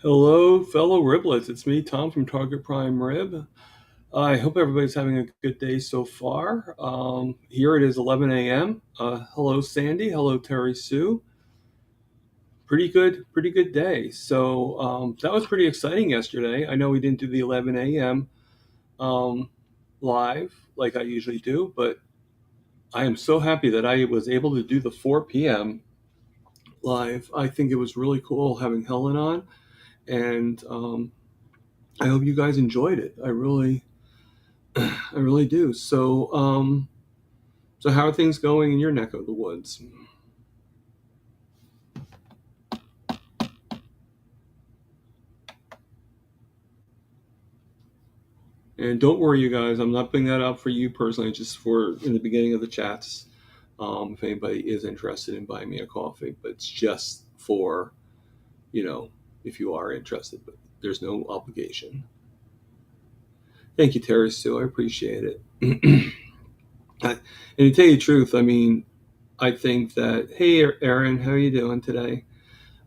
Hello, fellow Riblets. It's me, Tom from Target Prime Rib. I hope everybody's having a good day so far. Here it is 11 a.m. Hello, Sandy. Hello, Terry Sue. Pretty good day. So that was pretty exciting yesterday. I know we didn't do the 11 a.m. Um, live like I usually do, but I am so happy that I was able to do the 4 p.m. live. I think it was really cool having Helen on, and I hope you guys enjoyed it. I really do. So how are things going in your neck of the woods? And don't worry, you guys. I'm not putting that up for you personally, just for in the beginning of the chats. If anybody is interested in buying me a coffee, but it's just for, you know, if you are interested. But there's no obligation. Thank you, Terry Sue. I appreciate it. And to tell you the truth, I mean, I think that hey, Aaron, how are you doing today?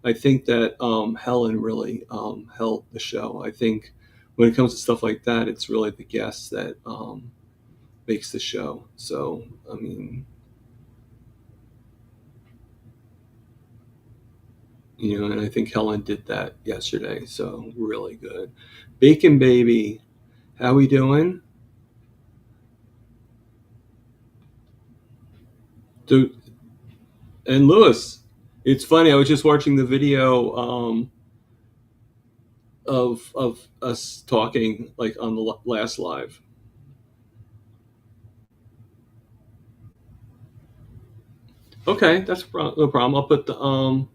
I think that Helen really helped the show. I think when it comes to stuff like that, it's really the guest that makes the show. So, I mean, and I think Helen did that yesterday. So, really good. Bacon Baby, how we doing? Dude, and Lewis, it's funny. I was just watching the video of us talking like on the last live. Okay, that's no problem. I'll put the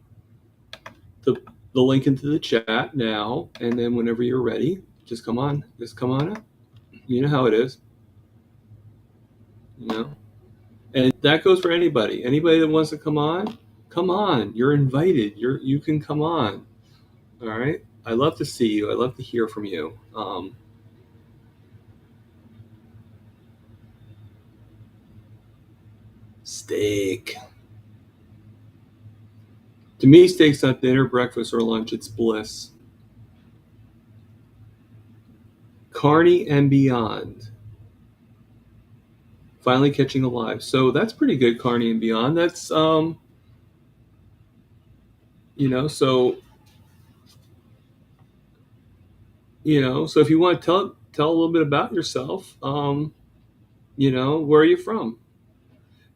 the link into the chat now, and then whenever you're ready, just come on up. You know how it is, you know. And that goes for anybody that wants to come on. Come on, you're invited. You can come on. All right. I love to see you. I love to hear from you. Steak. To me, steak's not dinner, breakfast, or lunch. It's bliss. Carney and Beyond. Finally catching alive. So that's pretty good, Carney and Beyond. That's so so if you want to tell a little bit about yourself, where are you from?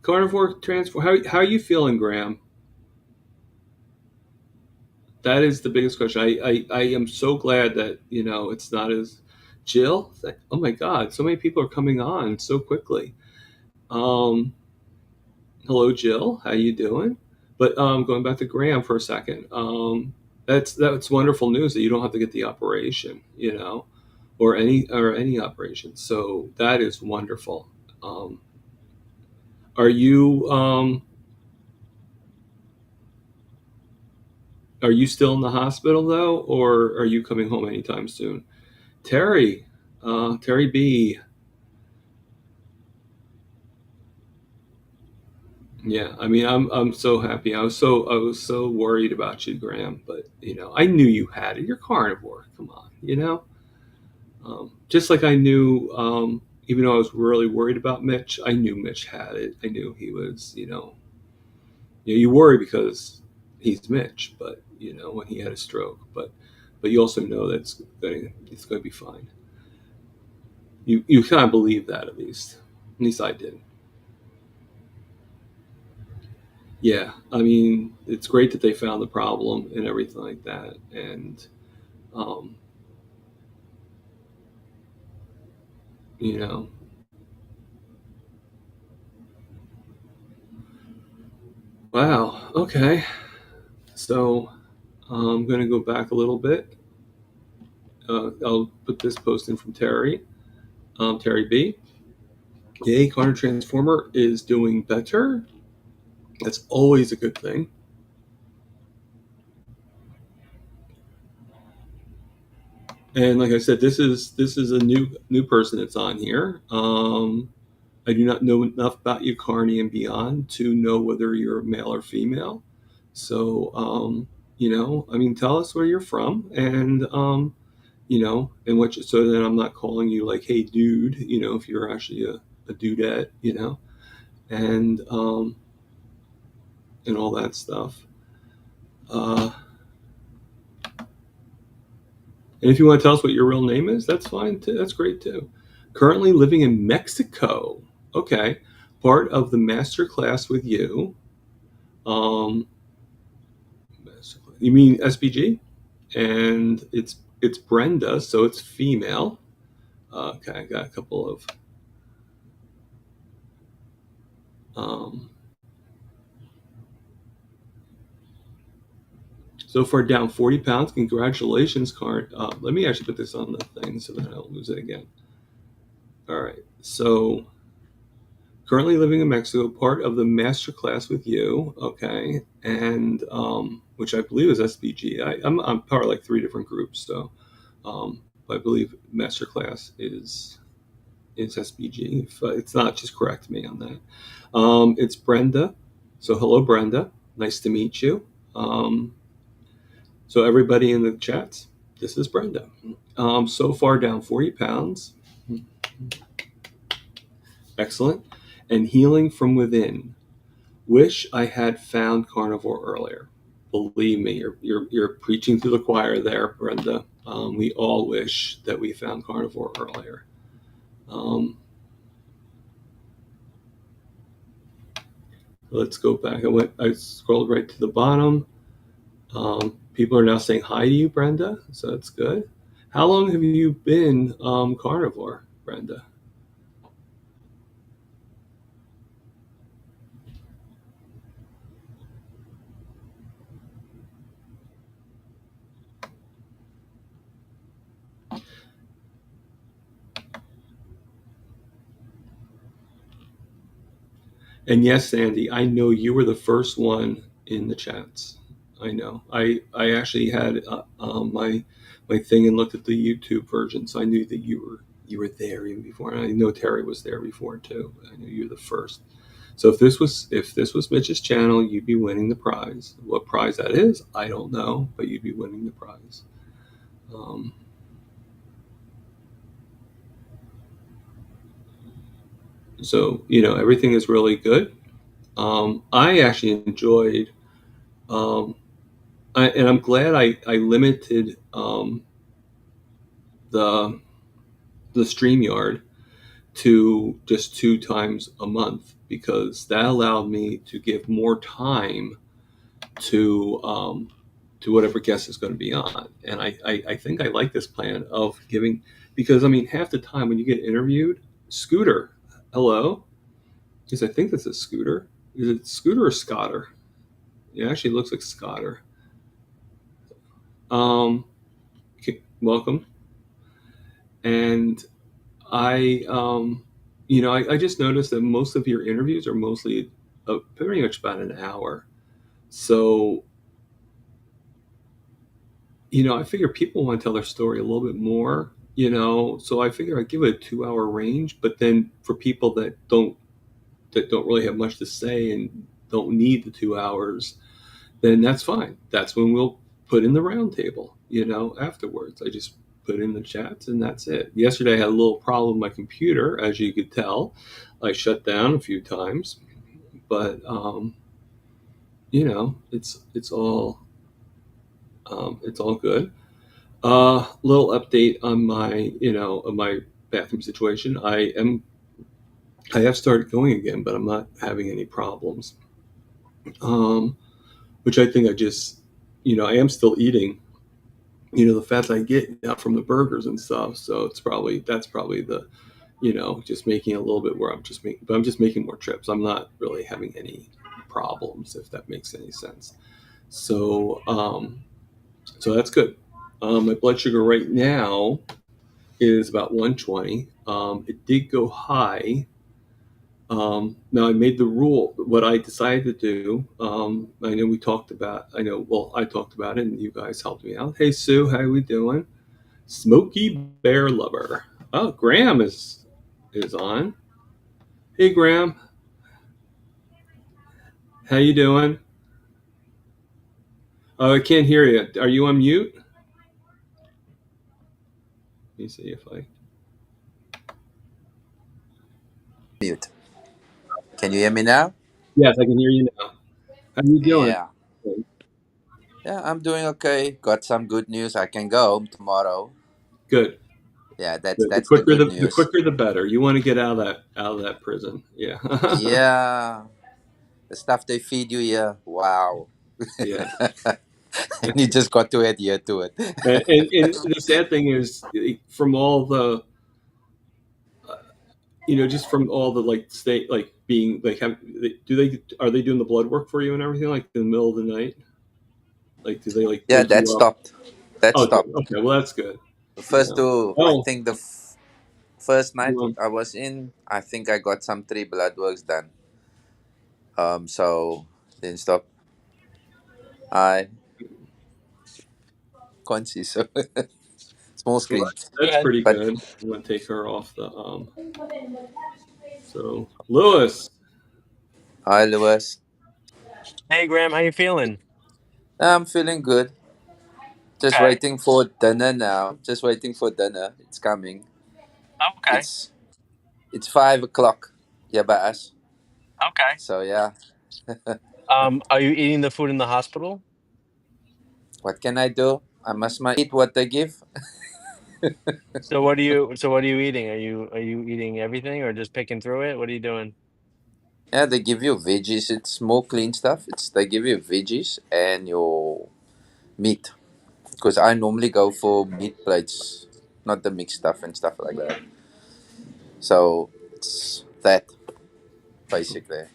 Carnivore transform. How are you feeling, Graham? That is the biggest question. I am so glad that it's not as Jill. Oh my God, so many people are coming on so quickly. Um, Hello, Jill. How you doing? But going back to Graham for a second. That's wonderful news that you don't have to get the operation. Or any operation. So that is wonderful. Um, are you are you still in the hospital though, or are you coming home anytime soon? Terry, Terry B. Yeah, I mean, I'm so happy. I was so worried about you, Graham, but I knew you had it. You're carnivore. Come on. Just like I knew, even though I was really worried about Mitch, I knew Mitch had it. I knew he was. You worry because he's Mitch, but when he had a stroke, but you also know that it's going to be fine. You kind of believe that at least I did. Yeah, I mean, it's great that they found the problem and everything like that, and um, you know, wow. Okay, so I'm going to go back a little bit. I'll put this post in from Terry, Terry B. Yay, Connor Transformer is doing better. That's always a good thing. And like I said, this is a new person that's on here. I do not know enough about you, Carney and Beyond, to know whether you're male or female. So I mean, tell us where you're from, and and so that I'm not calling you like, hey, dude, if you're actually a dudette, and and all that stuff. Uh, and if you want to tell us what your real name is, that's fine too. That's great too. Currently living in Mexico. Okay, part of the master class with you. Um, you mean SBG? And it's Brenda, so it's female. Okay, I got a couple of. Um, so far down 40 pounds. Congratulations, Cart. Let me actually put this on the thing so that I don't lose it again. All right. So currently living in Mexico, part of the master class with you. Okay, and which I believe is SBG. I'm part of like 3 different groups, so I believe master class is SBG. If it's not, just correct me on that. It's Brenda. So hello, Brenda. Nice to meet you. So everybody in the chats, this is Brenda. So far down 40 pounds. Excellent. And healing from within. Wish I had found carnivore earlier. Believe me, you're preaching to the choir there, Brenda. We all wish that we found carnivore earlier. Let's go back. I scrolled right to the bottom. People are now saying hi to you, Brenda, so that's good. How long have you been carnivore, Brenda? And yes, Sandy, I know you were the first one in the chats. I know. I actually had my thing and looked at the YouTube version, so I knew that you were there even before. And I know Terry was there before too. I knew you were the first. So if this was Mitch's channel, you'd be winning the prize. What prize that is, I don't know, but you'd be winning the prize. Um, so everything is really good. I actually enjoyed. And I'm glad I limited the the StreamYard to just 2 times a month, because that allowed me to give more time to whatever guest is going to be on. And I think I like this plan of giving, because I mean, half the time when you get interviewed, Scooter, hello, because I think that's a Scooter. Is it Scooter or Scotter? It actually looks like Scotter. Okay, welcome. And I just noticed that most of your interviews are mostly pretty much about an hour. So, I figure people want to tell their story a little bit more, so I figure I'd give it a 2 hour range. But then for people that don't really have much to say and don't need the 2 hours, then that's fine. That's when we'll put in the roundtable, afterwards. I just put in the chats and that's it. Yesterday I had a little problem with my computer, as you could tell. I shut down a few times, but it's all good. Little update on my bathroom situation. I have started going again, but I'm not having any problems. Which I think I am still eating, the fat I get out from the burgers and stuff. So that's probably the, just making a little bit where I'm just making more trips. I'm not really having any problems, if that makes any sense. So that's good. My blood sugar right now is about 120. It did go high. Now I made the rule. What I decided to do, I know we talked about. I talked about it, and you guys helped me out. Hey Sue, how we doing? Smoky Bear Lover. Oh, Graham is on. Hey Graham, how you doing? Oh, I can't hear you. Are you on mute? Let me see if I. Mute. Can you hear me now? Yes, I can hear you now. How you doing? Yeah. Yeah, I'm doing okay. Got some good news. I can go home tomorrow. Good. Yeah, that's Good. The that's the quicker good the news. quicker the better. You want to get out of that prison. Yeah. Yeah. The stuff they feed you here. Wow. Yeah. And you just got to adhere to it. And the sad thing is, from all the, just from all the like state, like being like, are they doing the blood work for you and everything like in the middle of the night? Like, do they like Yeah, wake that you up? stopped. That Oh, good. stopped. Okay. Well, that's good. The You first know. two, I Oh, think the first night um, I was in, I think I got some three blood works done. So didn't stop. I can't see, so small well, screen. that's pretty But good. I'm gonna take her off the. So, Lewis, hi, Lewis. Hey Graham, how you feeling? I'm feeling good. Just Okay. waiting for dinner now. Just waiting for dinner. It's coming. Okay. It's it's 5 o'clock here by us. Okay. So yeah, Are you eating the food in the hospital? what can I do? I must eat what they give. So what are you eating? Are you eating everything or just picking through it? What are you doing? Yeah, they give you veggies. It's more clean stuff. It's they give you veggies and your meat. Because I normally go for meat plates, not the mixed stuff and stuff like that. So it's that basically.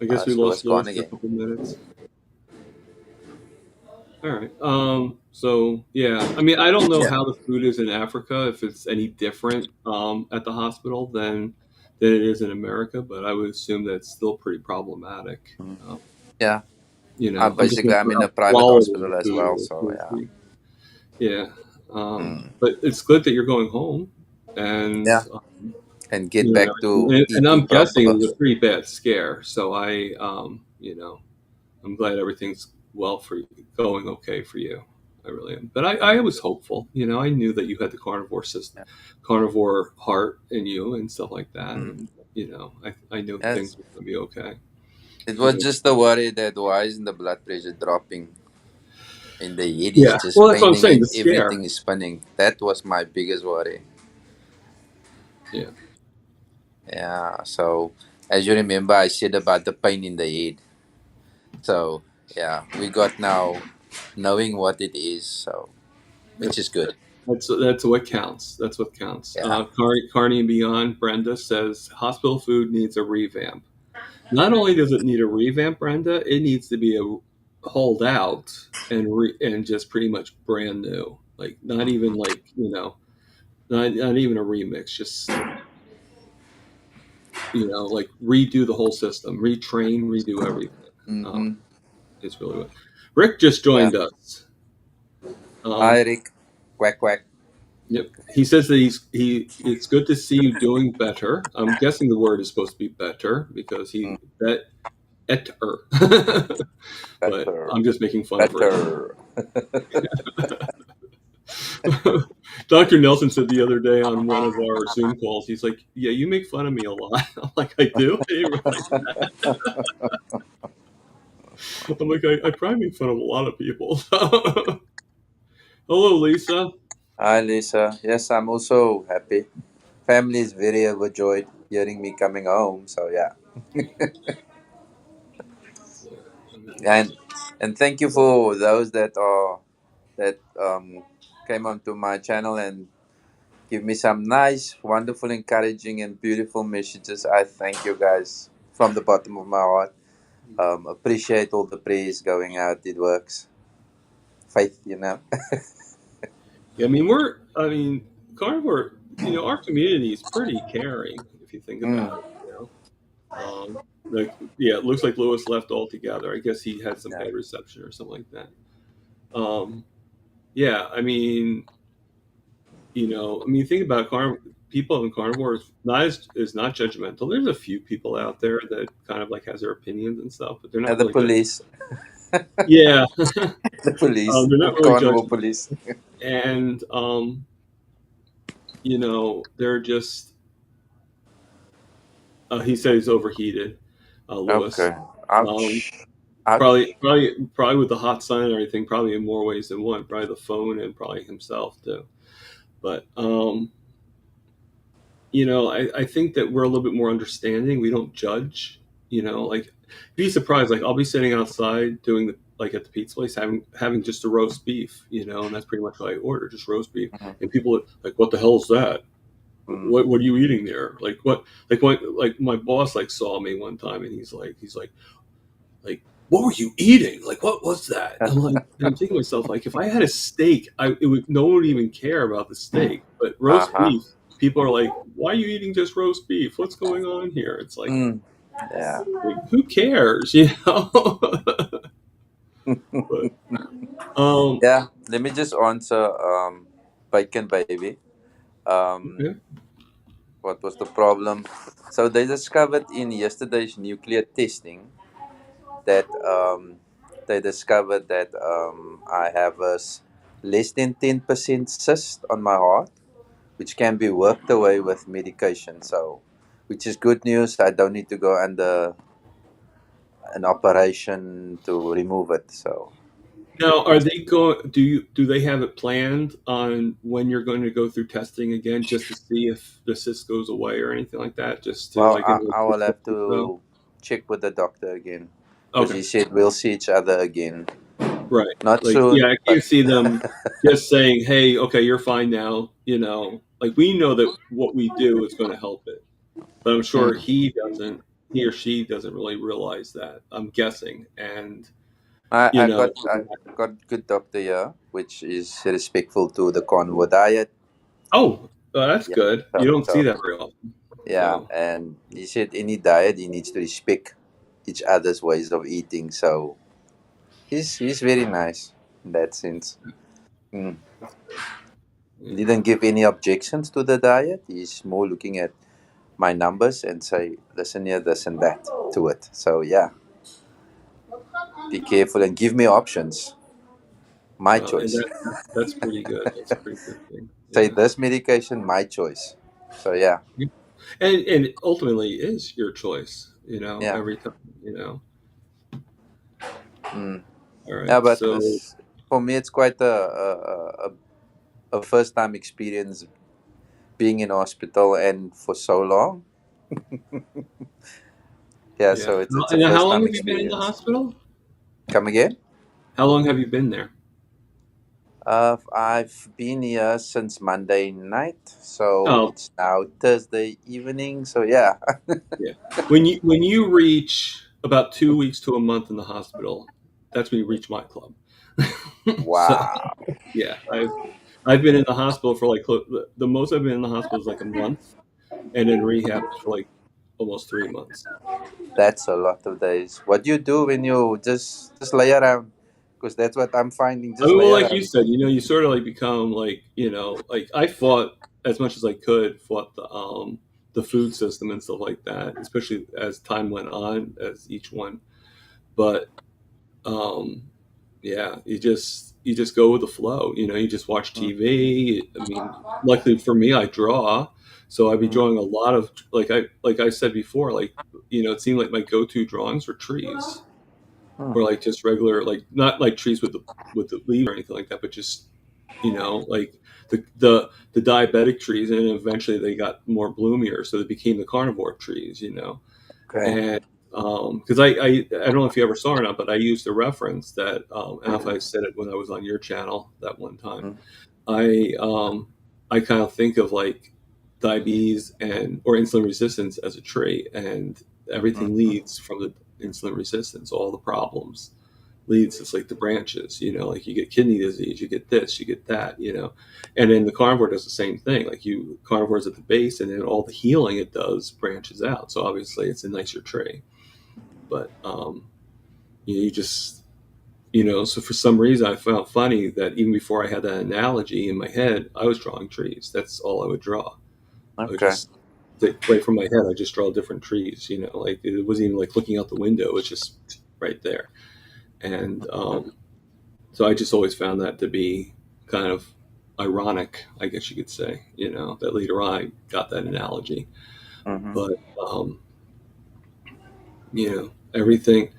I guess we So what's lost gone Lewis for a again? couple minutes. All right. So yeah, I mean, I don't know Yeah. how the food is in Africa, if it's any different at the hospital than it is in America, but I would assume that it's still pretty problematic. Mhm. Uh, Yeah. I'm just Basically, not I'm sure in how a private quality hospital the as food well. is. So We'll yeah. see. Yeah. Mm. But it's good that you're going home, and Yeah. And get and back everything. to And eating I'm guessing it proper. was a pretty bad scare. So I'm glad everything's well for you, going okay for you. I really am. But I was hopeful. I knew that you had the carnivore system, Yeah. carnivore heart in you and stuff like that. Mm. And I knew things Yes. were going to be okay. It You was know. just the worry that why isn't the blood pressure dropping in the head is Yeah. Well, just that's what I'm spinning saying. The and scare. everything is spinning. That was my biggest worry. Yeah. Yeah. So as you remember, I said about the pain in the head. So yeah, we got now knowing what it is. So which is That's good. that's what counts. That's what counts. Yeah. Carney and Beyond. Brenda says hospital food needs a revamp. Not only does it need a revamp, Brenda, it needs to be a hold out and just pretty much brand new. Like not even like not even a remix. Just like redo the whole system, retrain, redo everything. Um, Mm-hmm. it's really what Rick just Yeah. joined us. Hi, Um, Rick. Quack quack. yep. He says that it's good to see you doing better. I'm guessing the word is supposed to be better because Mm, better. But better. I'm just making fun of Rick. Better. Dr. Nelson said the other day on one of our Zoom calls, he's like, "Yeah, you make fun of me a lot." I'm like, "I do." I didn't realize that. I'm like, I probably make fun of a lot of people. Hello, Lisa. Hi, Lisa. Yes, I'm also happy. Family is very overjoyed hearing me coming home. So yeah, and thank you for those that came onto my channel and give me some nice, wonderful, encouraging, and beautiful messages. I thank you guys from the bottom of my heart. Appreciate all the prayers going out. It works. Faith, you know. Yeah, I mean, carnivore. Our community is pretty caring if you think Mm, about it. Like, yeah, it looks like Lewis left altogether. I guess he had some yeah. bad reception or something like that. Yeah, I mean, think about people in carnivore is not judgmental. There's a few people out there that kind of like has their opinions and stuff, but they're not The really judgmental. police. Yeah, The police, they're not really carnival judging, police. and they're just. He said he's overheated, Lewis. Okay. Um, Ouch. probably, Ouch. probably, probably with the hot sun and everything. Probably in more ways than one. Probably the phone and probably himself too. But I think that we're a little bit more understanding. We don't judge. Like be surprised. Like I'll be sitting outside doing like at the pizza place having just a roast beef. And that's pretty much what I order, just roast beef. Mhm. And people are like, "What the hell is that? Mm. What are you eating there? Like what? Like my boss like saw me one time and he's like, what were you eating? Like what was that? And I'm thinking to myself, like if I had a steak, no one would even care about the steak. But roast Uh-huh. beef, people are like, why are you eating just roast beef? What's going on here? It's Mm. Yeah. like who cares? But Yeah. Let me just answer Bacon Baby. Um, okay. what was the problem? So they discovered in yesterday's nuclear testing that they discovered that I have less than 10% cyst on my heart, which can be worked away with medication. So, which is good news. I don't need to go under an operation to remove it. So, Now, are they going? Do they have it planned on when you're going to go through testing again, just to see if the cyst goes away or anything like that? Just to well, like in like I will 6 have months or so? to check with the doctor again because Okay. he said we'll see each other again. Right. Not Like, yeah, soon, I but can't see them just saying, "Hey, okay, you're fine now." Like we know that what we do is going to help it, but I'm sure mm, he or she doesn't really realize that. I'm guessing, and I, you I know, got I got good doctor here, which is respectful to the carnivore diet. oh, that's Yeah, good. You don't see so that very often. yeah, So, and he said any diet he needs to respect each other's ways of eating. So he's very nice in that sense. Mm. yeah. Didn't give any objections to the diet. He's more looking at my numbers and say, listen here, this and that to it. So yeah, be careful and give me options. My And choice. that's pretty good. That's a pretty good thing. Say Yeah. this medication, my choice. So yeah, And ultimately it is your choice, yeah. every time, Mm. all right, Yeah, but so for me, it's quite a first time experience being in hospital and for so long. Yeah, yeah. so it's a And how first long time have you been in the experience. hospital? Come again? How long have you been there? I've been here since Monday night, so Oh, it's now Thursday evening. So yeah, yeah. When you reach about 2 weeks to a month in the hospital, that's when you reach my club. So wow, yeah, I've been in the hospital for like the most I've been in the hospital is like a month, and in rehab for like almost 3 months. that's a lot of days. What do you do when you just lay around? Because that's what I'm finding. I Just mean, well, lay like you around. said, you sort of like become like, like I fought as much as I could, fought the food system and stuff like that, especially as time went on, as each one. But um, yeah, you just go with the flow. You just watch Mm, TV. I mean, luckily for me, I draw, so I'd be mm, drawing a lot of like I said before, like it seemed like my go-to drawings were trees mm. or like just regular, like not like trees with the leaves or anything like that, but just like the diabetic trees, and eventually they got more bloomier, so they became the carnivore trees. Okay. And because I don't know if you ever saw it or not, but I used a reference that I don't know if I said it when I was on your channel that one time. Mm, I kind of think of like diabetes and or insulin resistance as a tree, and mm, everything leads from the insulin resistance. All the problems leads. It's like the branches. Like you get kidney disease, you get this, you get that. And then the carnivore does the same thing. Like carnivore is at the base, and then all the healing it does branches out. So obviously, it's a nicer tree. But you just so for some reason I found funny that even before I had that analogy in my head, I was drawing trees. That's all I would draw. I would okay. just right from my head, I just draw different trees. Like it wasn't even like looking out the window. It's just right there. And so I just always found that to be kind of ironic, I guess you could say, that later on I got that analogy. Mm-hmm. But, everything.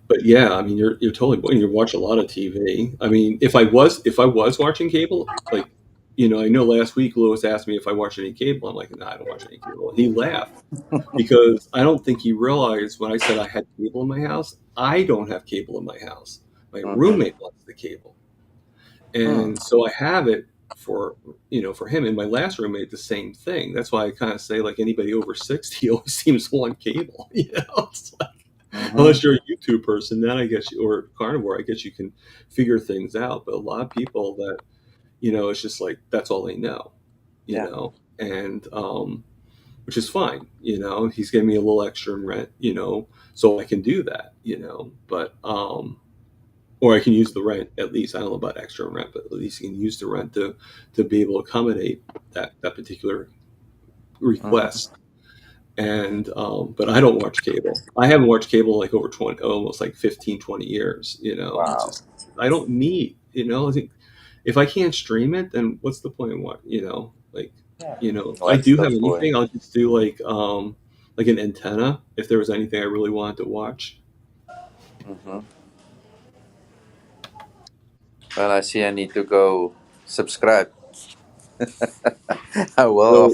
But yeah, I mean, you're totally, you watch a lot of TV. I mean, if I was watching cable, like, I know last week Lewis asked me if I watch any cable. I'm like, no, I don't watch any cable. And he laughed because I don't think he realized when I said I had cable in my house, I don't have cable in my house. My roommate wants the cable. And so I have it for him. And my last roommate, the same thing. That's why I kind of say, like, anybody over 60 always seems to want cable. It's like, unless you're a YouTube person, then I guess or carnivore, I guess you can figure things out. But a lot of people that, it's just like that's all they know, and which is fine. He's giving me a little extra in rent, so I can do that, but or I can use the rent at least. I don't know about extra rent, but at least you can use the rent to be able to accommodate that particular request. And but I don't watch cable. I haven't watched cable like over 20, almost like 15, 20 years. Wow. It's just, I don't need. I think if I can't stream it, then what's the point in what? Like, if I do have anything, I'll just do like an antenna if there was anything I really wanted to watch. Well, I see I need to go subscribe. I will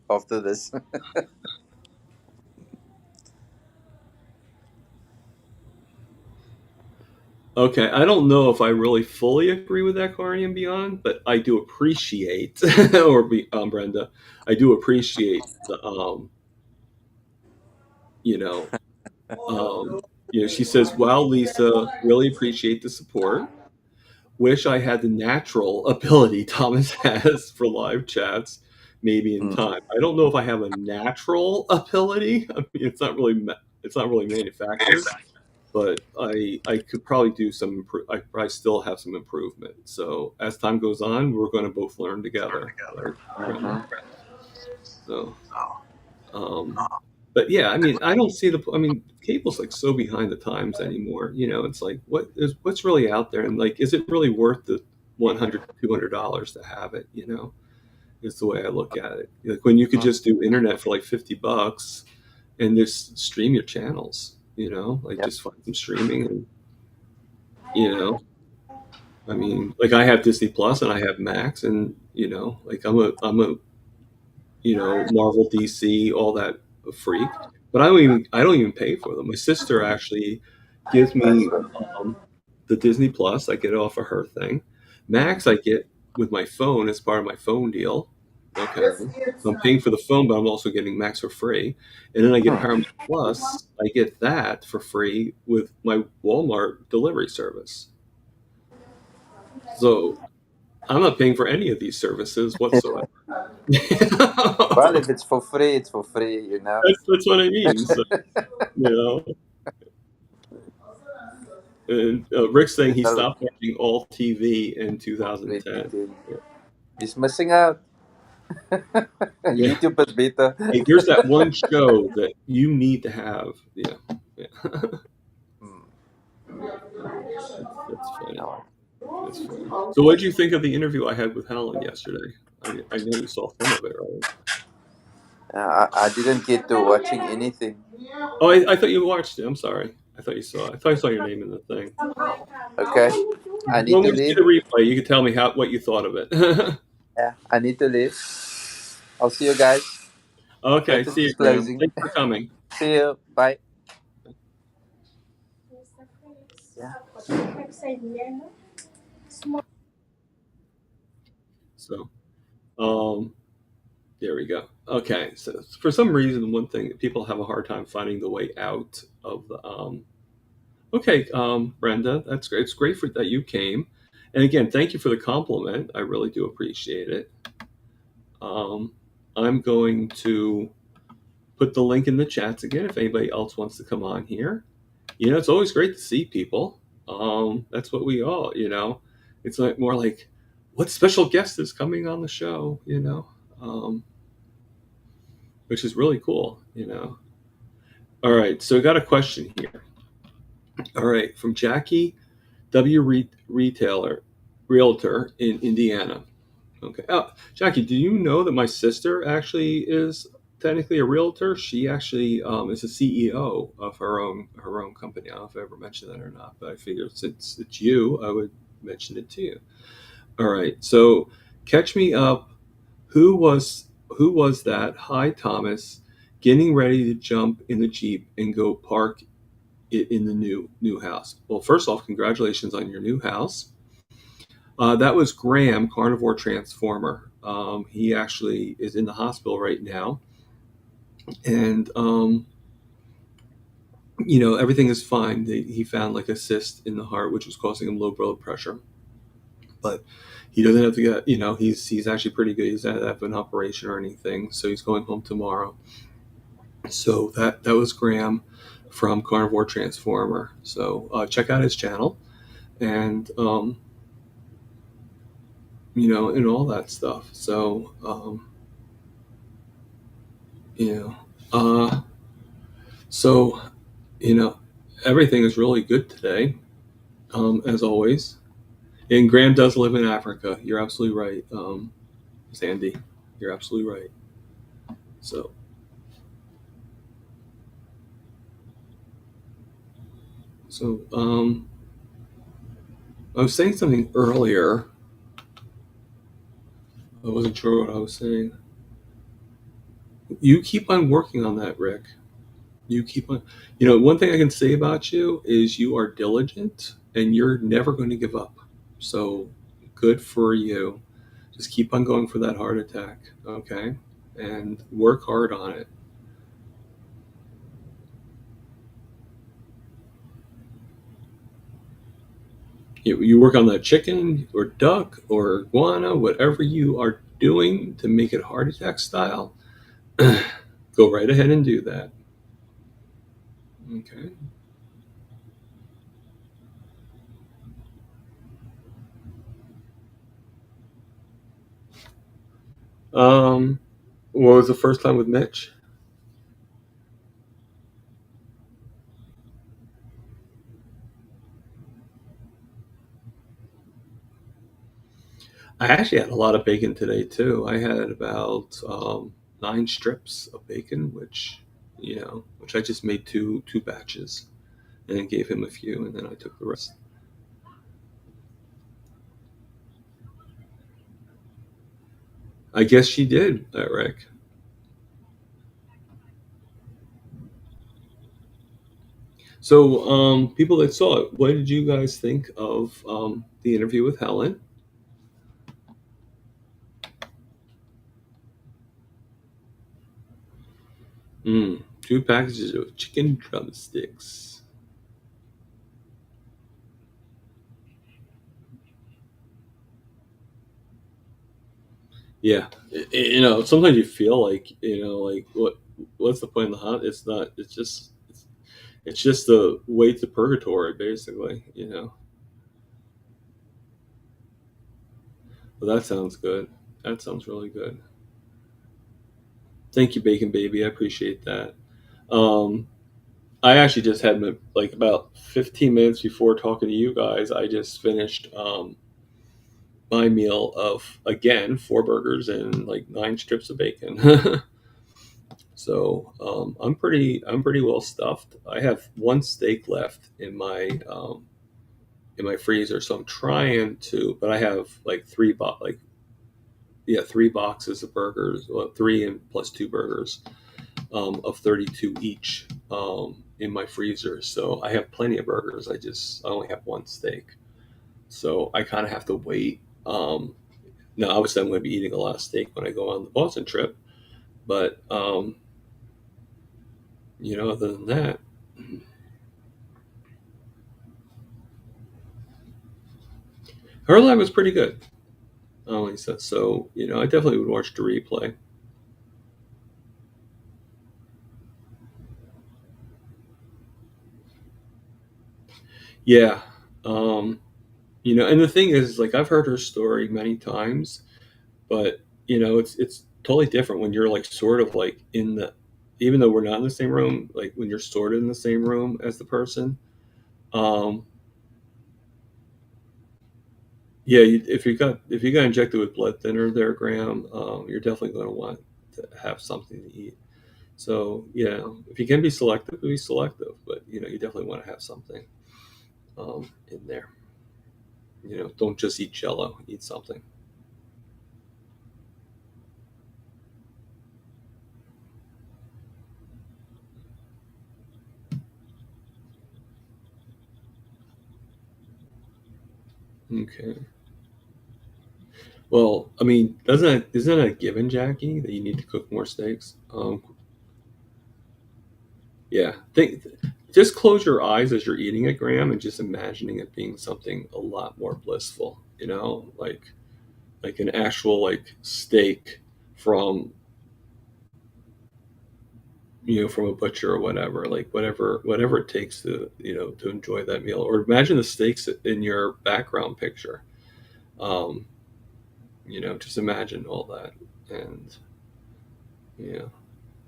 after this. Okay, I don't know if I really fully agree with that, Carney and Beyond, but I do appreciate, Brenda, I do appreciate the, she says, "Wow, Lisa, really appreciate the support. Wish I had the natural ability Thomas has for live chats, maybe in time. I don't know if I have a natural ability. I mean, it's not really manufactured." But I could probably do some. I probably still have some improvement. So as time goes on, we're going to both learn together. So, but yeah, I mean, I don't see cable's like so behind the times anymore. It's like what's really out there, and like, is it really worth the $100, $200 to have it? Is the way I look at it. Like when you could just do internet for like $50 and just stream your channels. Just find some streaming and, I mean, like I have Disney Plus and I have Max and, like I'm a, Marvel, DC, all that freak, but I don't even pay for them. My sister actually gives me the Disney Plus. I get it off of her thing. Max I get with my phone as part of my phone deal. Okay, so I'm paying for the phone, but I'm also getting Max for free, and then I get Paramount Plus. I get that for free with my Walmart delivery service. So I'm not paying for any of these services whatsoever. Well, if it's for free, it's for free. That's what I mean. So, And Rick's saying he stopped watching all TV in 2010. He's missing out. YouTube is better. Hey, here's that one show that you need to have. Yeah. That's funny. That's funny. So what did you think of the interview I had with Helen yesterday? I know you saw some of it, right? I didn't get to watching anything. Oh, I thought you watched it. I'm sorry. I thought I saw your name in the thing. Okay. I need to leave. The replay, you can tell me what you thought of it. Yeah, I need to leave. I'll see you guys. Okay, see you. Thanks for coming. See you. Bye. Yeah. So, there we go. Okay, so for some reason, one thing people have a hard time finding the way out of the. Okay, Brenda, that's great. It's great that you came, and again, thank you for the compliment. I really do appreciate it. I'm going to put the link in the chats again if anybody else wants to come on here. It's always great to see people. That's what we all. It's like more like, what special guest is coming on the show? Which is really cool. All right, so I got a question here. All right, from Jackie Realtor in Indiana. Okay. Oh, Jackie, do you know that my sister actually is technically a realtor? She actually is a CEO of her own company. I don't know if I ever mentioned that or not, but I figured since it's you, I would mention it to you. All right. So catch me up. Who was that? Hi, Thomas. Getting ready to jump in the Jeep and go park it in the new house. Well, first off, congratulations on your new house. That was Graham, Carnivore Transformer. He actually is in the hospital right now, and everything is fine. He found like a cyst in the heart, which was causing him low blood pressure, but he doesn't have to get. He's actually pretty good. He doesn't have an operation or anything, so he's going home tomorrow. So that was Graham from Carnivore Transformer. So check out his channel, and and all that stuff. So you know. Uh, So, you know, everything is really good today, as always. And Graham does live in Africa. You're absolutely right, Sandy. You're absolutely right. So, so I was saying something earlier. I wasn't sure what I was saying. You keep on working on that, Rick. You keep on. One thing I can say about you is you are diligent and you're never going to give up. So, good for you. Just keep on going for that heart attack, okay? And work hard on it. You work on that chicken or duck or iguana, whatever you are doing to make it heart attack style. Go right ahead and do that. Okay. Um, what was the first time with Mitch? I actually had a lot of bacon today too. I had about 9 strips of bacon, which I just made two batches, and then gave him a few, and then I took the rest. I guess she did, Rick. So, people that saw it, what did you guys think of the interview with Helen? 2 packages of chicken drumsticks. Yeah, sometimes you feel like like what's the point in the hunt? It's not. It's just the way to purgatory, basically. Well, that sounds good. That sounds really good. Thank you, Bacon Baby. I appreciate that. Um, I actually just had like about 15 minutes before talking to you guys. I just finished my meal of again 4 burgers and like 9 strips of bacon. So I'm pretty well stuffed. I have 1 steak left in my freezer, so I'm trying to. But I have like like yeah 3 boxes of burgers, well, 3 and plus 2 burgers of 32 each in my freezer. So I have plenty of burgers. I only have 1 steak, so I kind of have to wait. Now, obviously, I'm going to be eating a lot of steak when I go on the Boston trip, but other than that, her live was pretty good. Lisa. So, I definitely would watch the replay. Yeah. Um, and the thing is, like, I've heard her story many times, but, it's totally different when you're, like, sort of, like, even though we're not in the same room, like, when you're sort of in the same room as the person, Um, yeah, if you got injected with blood thinner there, Graham, you're definitely going to want to have something to eat. So yeah, if you can be selective, be selective. But you definitely want to have something in there. Don't just eat Jello. Eat something. Okay. Well, I mean, isn't it a given, Jackie, that you need to cook more steaks? Yeah. Just close your eyes as you're eating it, Graham, and just imagining it being something a lot more blissful. Like an actual like steak from from a butcher or whatever, like whatever it takes to enjoy that meal. Or imagine the steaks in your background picture. Um, just imagine all that. And yeah,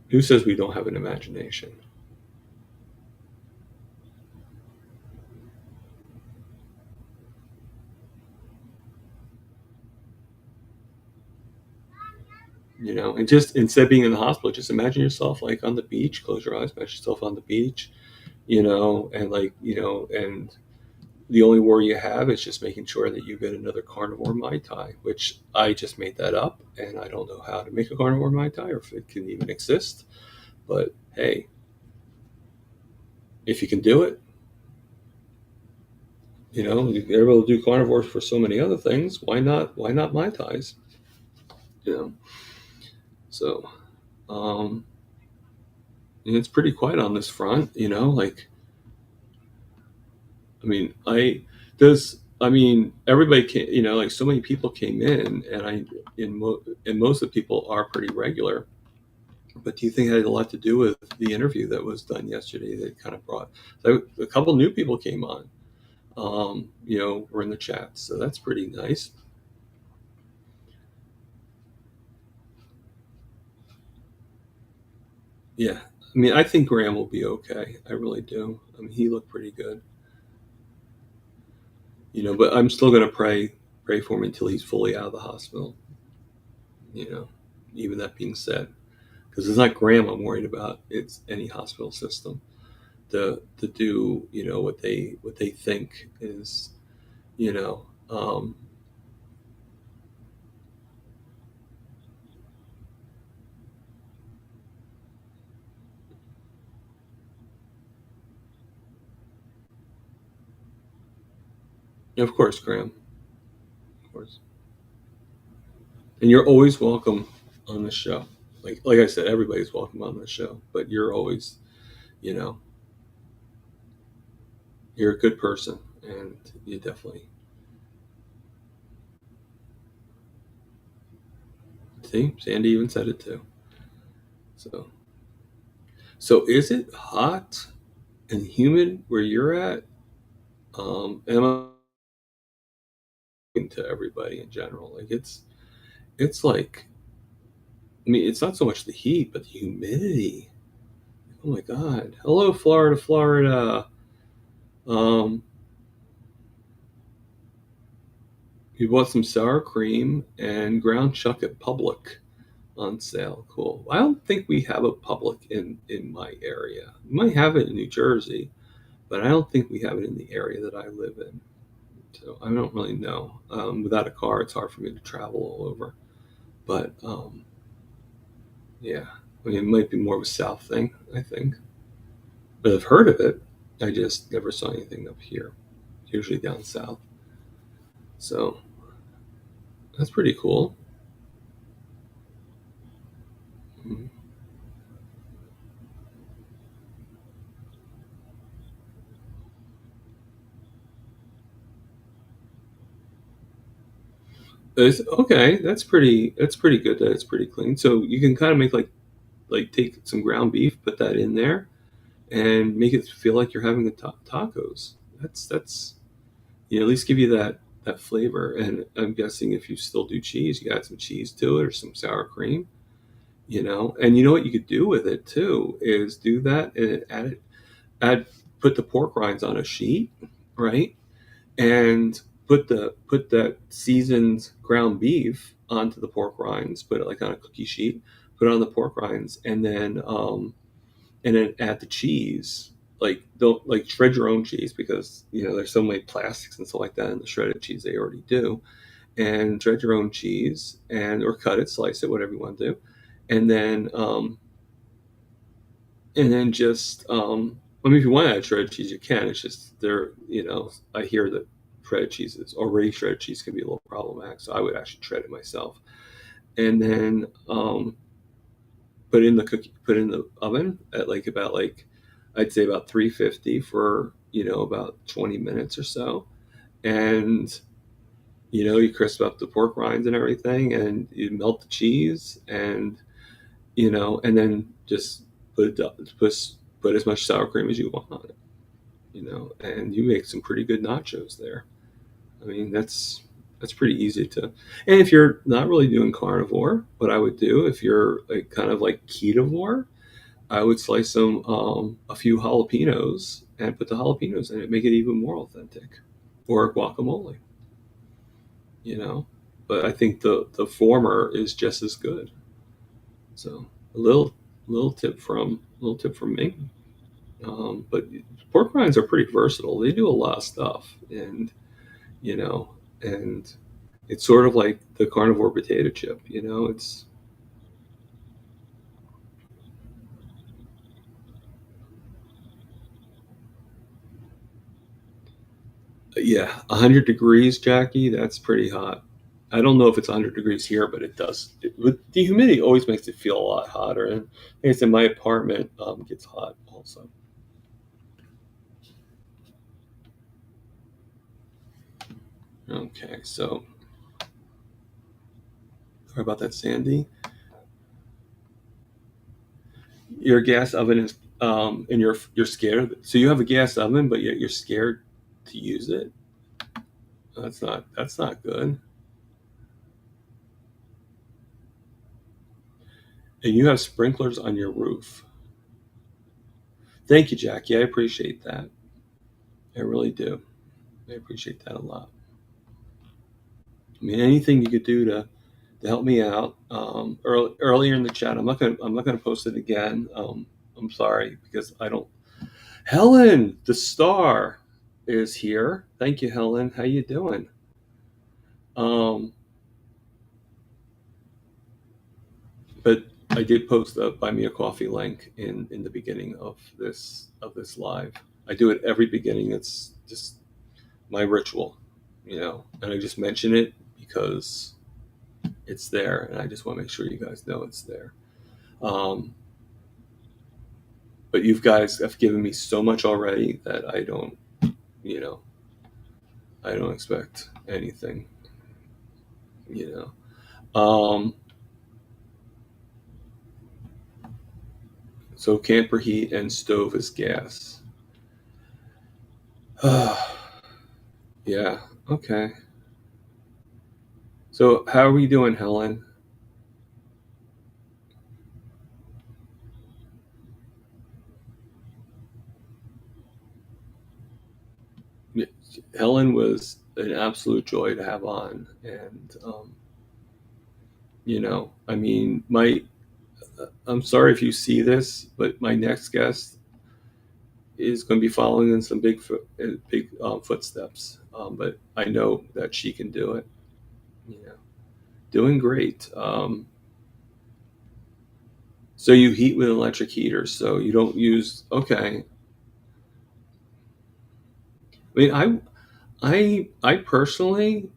who says we don't have an imagination? And just instead of being in the hospital, just imagine yourself like on the beach. Close your eyes, imagine yourself on the beach. And and the only worry you have is just making sure that you get another carnivore Mai Tai, which I just made that up, and I don't know how to make a carnivore Mai Tai or if it can even exist. But hey, if you can do it, you're able to do carnivores for so many other things. Why not? Why not Mai Tais? You know, so um, and it's pretty quiet on this front. Like I mean, everybody came. Like so many people came in, and most of the people are pretty regular. But do you think it had a lot to do with the interview that was done yesterday that kind of brought so a couple new people came on, were in the chat. So that's pretty nice. Yeah. I mean, I think Graham will be okay. I really do. I mean, he looked pretty good, but I'm still going to pray for him until he's fully out of the hospital, you know, even that being said, because it's not Graham I'm worried about. It's any hospital system to do, what they think is, you know, um, of course, Graham, of course. And you're always welcome on the show. Like I said, everybody's welcome on the show, but you're always, you know, you're a good person, and you definitely see. Sandy even said it too. So, so is it hot and humid where you're at? Am I to everybody in general? Like it's like, I mean, it's not so much the heat, but the humidity. Oh my God! Hello, Florida, Florida. Um, you bought some sour cream and ground chuck at Public on sale. Cool. I don't think we have a Public in my area. We might have it in New Jersey, but I don't think we have it in the area that I live in. So I don't really know. Without a car, it's hard for me to travel all over. But yeah, I mean, it might be more of a South thing, I think. But I've heard of it. I just never saw anything up here. Usually down south. So that's pretty cool. Mhm. Okay. That's pretty good. That it's pretty clean. So you can kind of make like take some ground beef, put that in there, and make it feel like you're having the tacos. That's at least give you that flavor. And I'm guessing if you still do cheese, you add some cheese to it or some sour cream. And you know what you could do with it too is do that and add put the pork rinds on a sheet, right? And put that seasoned ground beef onto the pork rinds, put it like on a cookie sheet, put it on the pork rinds, and then add the cheese. Like, don't like shred your own cheese, because there's so many plastics and stuff like that in the shredded cheese they already do. And shred your own cheese, and or cut it, slice it, whatever you want to do, and then just I mean, if you want to add shredded cheese, you can. It's just there. I hear that shredded cheeses, already shredded cheese, can be a little problematic, so I would actually shred it myself. And then put in the oven at I'd say about 350 for about 20 minutes or so. And you crisp up the pork rinds and everything, and you melt the cheese, and then just put as much sour cream as you want on it. And you make some pretty good nachos there. I mean, that's pretty easy to. And if you're not really doing carnivore, what I would do, if you're like kind of like ketovore, I would slice a few jalapenos and put the jalapenos in it, make it even more authentic, or guacamole. You know, but I think the former is just as good. So a little tip from me. But pork rinds are pretty versatile. They do a lot of stuff, and you know, and it's sort of like the carnivore potato chip. It's yeah, 100 degrees, Jackie. That's pretty hot. I don't know if it's 100 degrees here, but it does. The humidity always makes it feel a lot hotter, and I guess in my apartment gets hot also. Okay, so sorry about that, Sandy. Your gas oven is and you're scared. So you have a gas oven, but yet you're scared to use it. That's not good. And you have sprinklers on your roof. Thank you, Jackie. I appreciate that. I really do. I appreciate that a lot. I mean, anything you could do to help me out. Earlier in the chat, I'm not gonna post it again. I'm sorry, because I don't. Helen, the star, is here. Thank you, Helen. How you doing? Um, but I did post a buy me a coffee link in the beginning of this live. I do it every beginning. It's just my ritual, and I just mention it because it's there, and I just want to make sure you guys know it's there. But you guys have given me so much already that you know, I don't expect anything, you know. So camper heat and stove is gas. Yeah. Okay. So how are we doing, Helen? Helen was an absolute joy to have on, and I mean, I'm sorry if you see this, but my next guest is going to be following in some big footsteps. But I know that she can do it. Doing great. So you heat with electric heaters, so you don't use. Okay. I mean, I personally,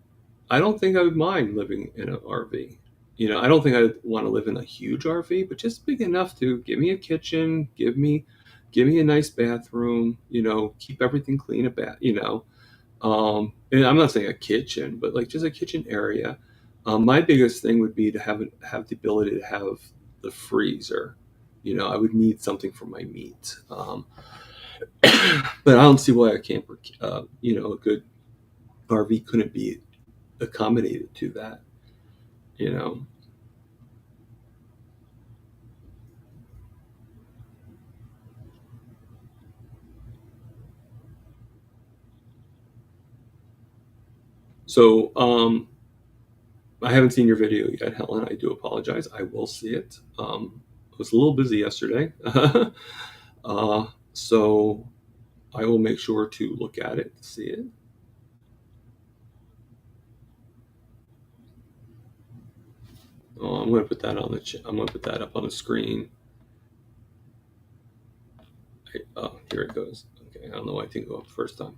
I don't think I would mind living in an RV. I don't think I want to live in a huge RV, but just big enough to give me a kitchen, give me a nice bathroom. Keep everything clean. And I'm not saying a kitchen, but like just a kitchen area. My biggest thing would be to have the ability to have the freezer. I would need something for my meat. But I don't see why a camper, a good RV couldn't be accommodated to that. You know. So I haven't seen your video yet, Helen. I do apologize. I will see it. I was a little busy yesterday. So I will make sure to look at it, see it. I'm going to put that on I'm going to put that up on the screen. Oh, here it goes. Okay, I don't know why it didn't go up the first time.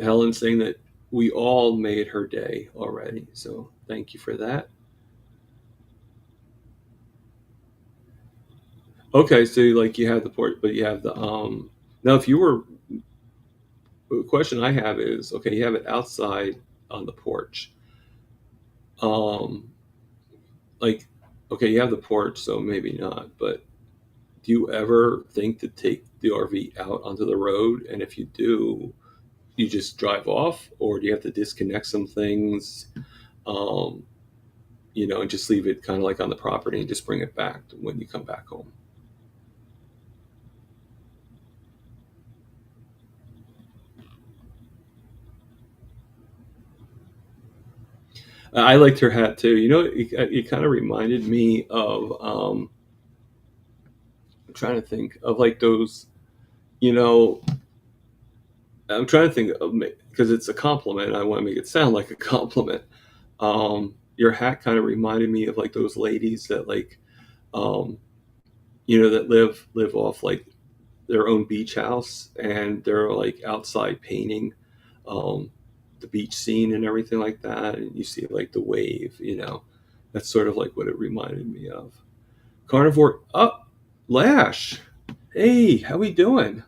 Helen saying that we all made her day already, so thank you for that. Okay, so like you have the port, but you have the now if you were, the question I have is, okay, you have it outside on the porch. Like, okay, you have the porch, so maybe not, but do you ever think to take the RV out onto the road? And if you do, you just drive off, or do you have to disconnect some things, and just leave it kind of like on the property and just bring it back when you come back home? I liked her hat too. It kind of reminded me of, I'm trying to think of like those, I'm trying to think of, because it's a compliment. I want to make it sound like a compliment. Your hat kind of reminded me of like those ladies that like, um, that live off like their own beach house, and they're like outside painting um, the beach scene and everything like that, and you see like the wave. That's sort of like what it reminded me of. Carnivore up, Lash. Hey, how we doing?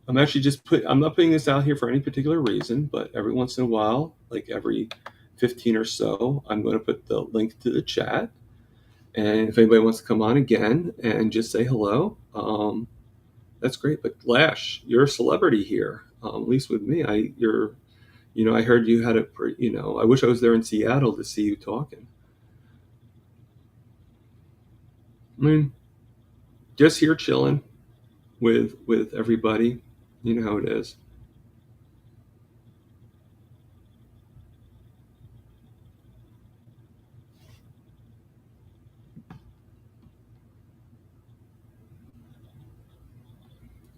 I'm not putting this out here for any particular reason, but every once in a while, like every 15 or so, I'm going to put the link to the chat. And if anybody wants to come on again and just say hello, that's great. But Lash, you're a celebrity here, at least with me. I heard you had I wish I was there in Seattle to see you talking. I mean, just here chilling with everybody. You know how it is.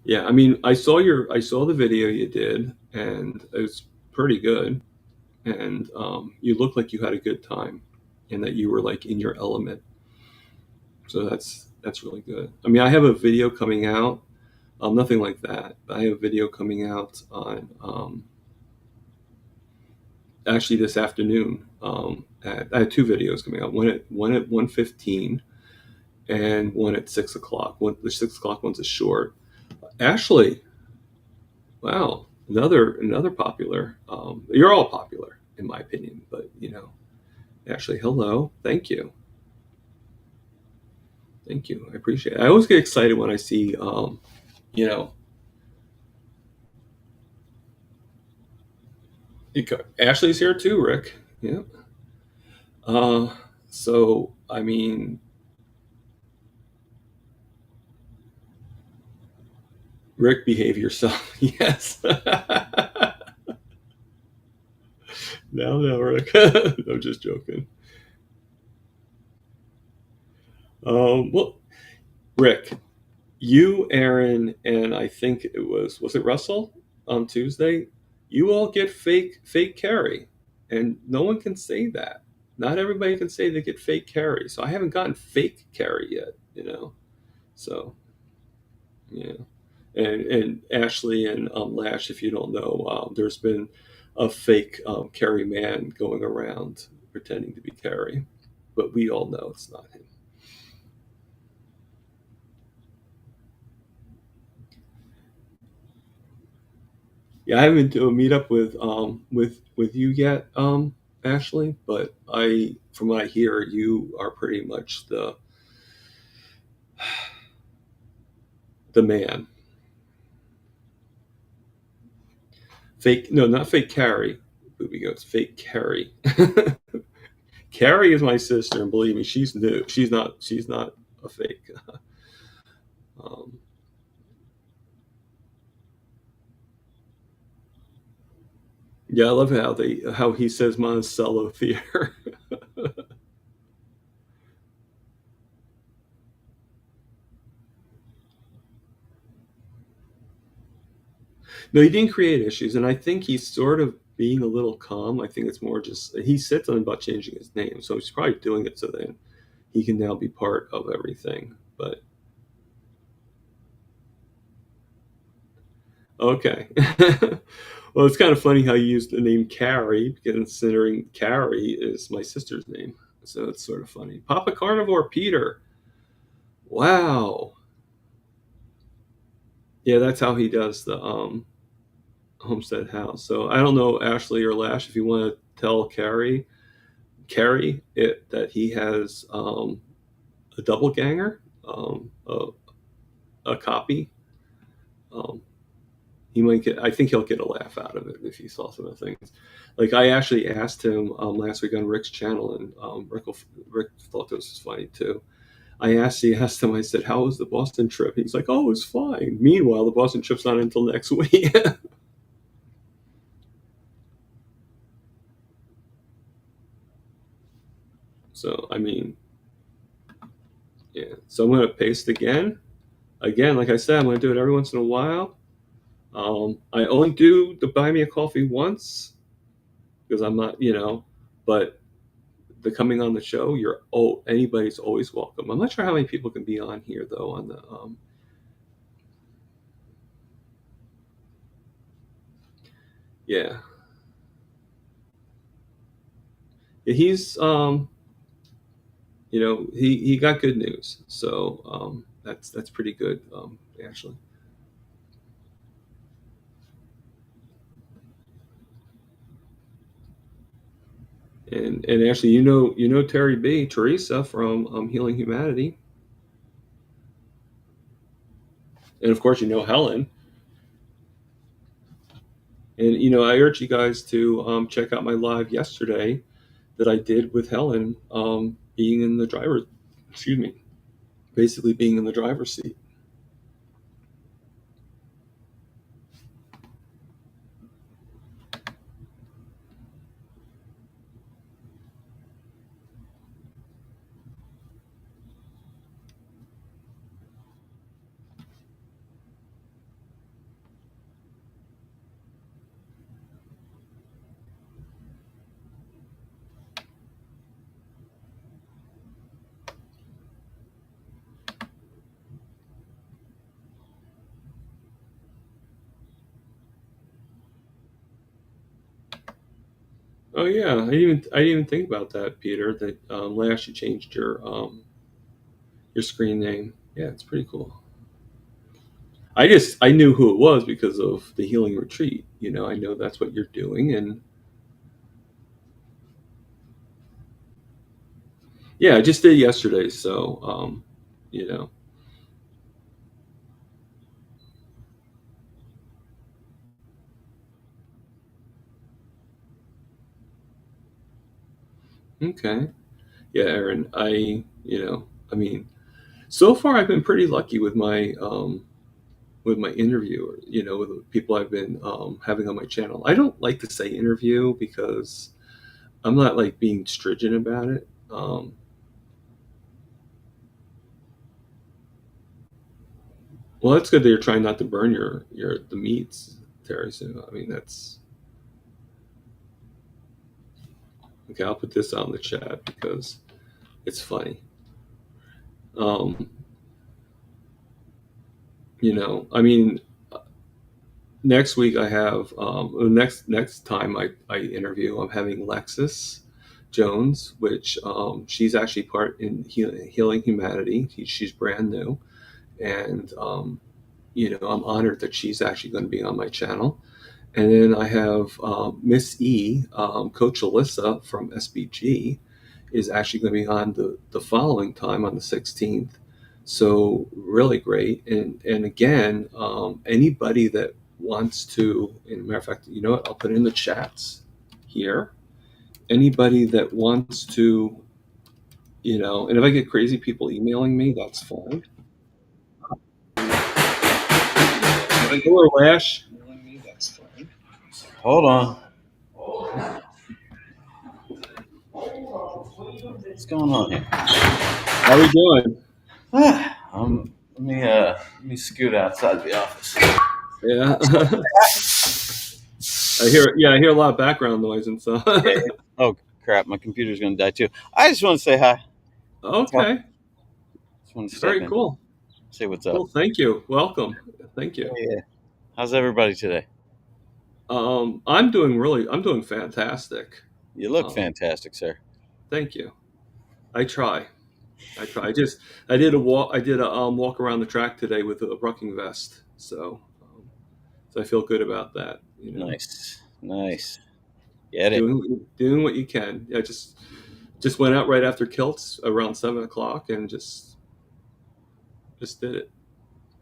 Yeah, I mean, I saw the video you did, and it was pretty good. And you looked like you had a good time, and that you were like in your element. So that's really good. I mean, I have a video coming out. Nothing like that. I have a video coming out on actually this afternoon. I had two videos coming out. One at 1:15, and one at 6 o'clock. The 6 o'clock one's a short. Ashley, wow, another popular. You're all popular in my opinion, but Ashley, hello, thank you, I appreciate it. I always get excited when I see, you know, Ashley's here too, Rick. Yeah. So I mean, Rick, behave yourself. Yes. No, Rick. I'm just joking. Well, Rick, you, Aaron, and I think it was it Russell on Tuesday? You all get fake carry, and no one can say that. Not everybody can say they get fake carry. So I haven't gotten fake carry yet. So yeah, and Ashley and Lash, if you don't know, there's been a fake carry man going around pretending to be Carrie, but we all know it's not him. Yeah, I haven't been to a meetup with you yet, Ashley. But from what I hear, you are pretty much the man. Fake? No, not fake Carrie. Booby goats. Fake Carrie. Carrie is my sister, and believe me, she's new. She's not. She's not a fake. um, Yeah, I love how he says Monticello Theater. No, he didn't create issues, and I think he's sort of being a little calm. I think it's more just he said something about changing his name, so he's probably doing it so that he can now be part of everything. But okay. Well, it's kind of funny how you used the name Carrie, considering Carrie is my sister's name. So it's sort of funny. Papa Carnivore Peter. Wow. Yeah, that's how he does the Homestead House. So I don't know, Ashley or Lash, if you want to tell Carrie it that he has a double ganger, a copy. Um, he might get. I think he'll get a laugh out of it if he saw some of the things. Like I actually asked him last week on Rick's channel, and Rick thought this was funny too. I asked him. I said, "How was the Boston trip?" He's like, "Oh, it was fine." Meanwhile, the Boston trip's not until next week. So I mean, yeah. So I'm gonna paste again. Again, like I said, I'm gonna do it every once in a while. I only do the buy me a coffee once because I'm not, but the coming on the show, anybody's always welcome. I'm not sure how many people can be on here though. On the yeah, he's he got good news, so that's pretty good actually. And actually, Terry B, Teresa from Healing Humanity, and of course Helen. And I urge you guys to check out my live yesterday that I did with Helen, being in the driver, excuse me, basically being in the driver's seat. Oh yeah, I didn't even think about that, Peter. That last you changed your screen name. Yeah, it's pretty cool. I knew who it was because of the healing retreat. I know that's what you're doing, and yeah, I just did yesterday. So you know, okay, yeah, Aaron. I mean, so far I've been pretty lucky with my interview, with the people I've been having on my channel. I don't like to say interview because I'm not like being stringent about it. Well, that's good that you're trying not to burn your the meats, Terry. So I mean that's okay. I'll put this out in the chat because it's funny. Um, I mean, next week I have next time I interview, I'm having Lexus Jones, which she's actually part in Healing Humanity. She's brand new, and I'm honored that she's actually going to be on my channel. And then I have Miss E, Coach Alyssa from SBG, is actually going to be on the following time on the 16th. So really great. And again, anybody that wants to, in a matter of fact, you know what? I'll put it in the chats here. Anybody that wants to, and if I get crazy people emailing me, that's fine. Or Lash. Hold on. What's going on here? How we doing? Let me scoot outside the office. Yeah. I hear a lot of background noise and stuff. Oh crap, my computer's gonna die too. I just want to say hi. Okay. Just want to step Very in, cool. say what's up. Well, thank you. Welcome. Thank you. Yeah. How's everybody today? I'm doing fantastic. You look Um, fantastic, sir. thank you. I try. I did a walk around the track today with a rucking vest. So I feel good about that, Nice. Get it? doing what you can. I just went out right after kilts around 7 o'clock and just did it.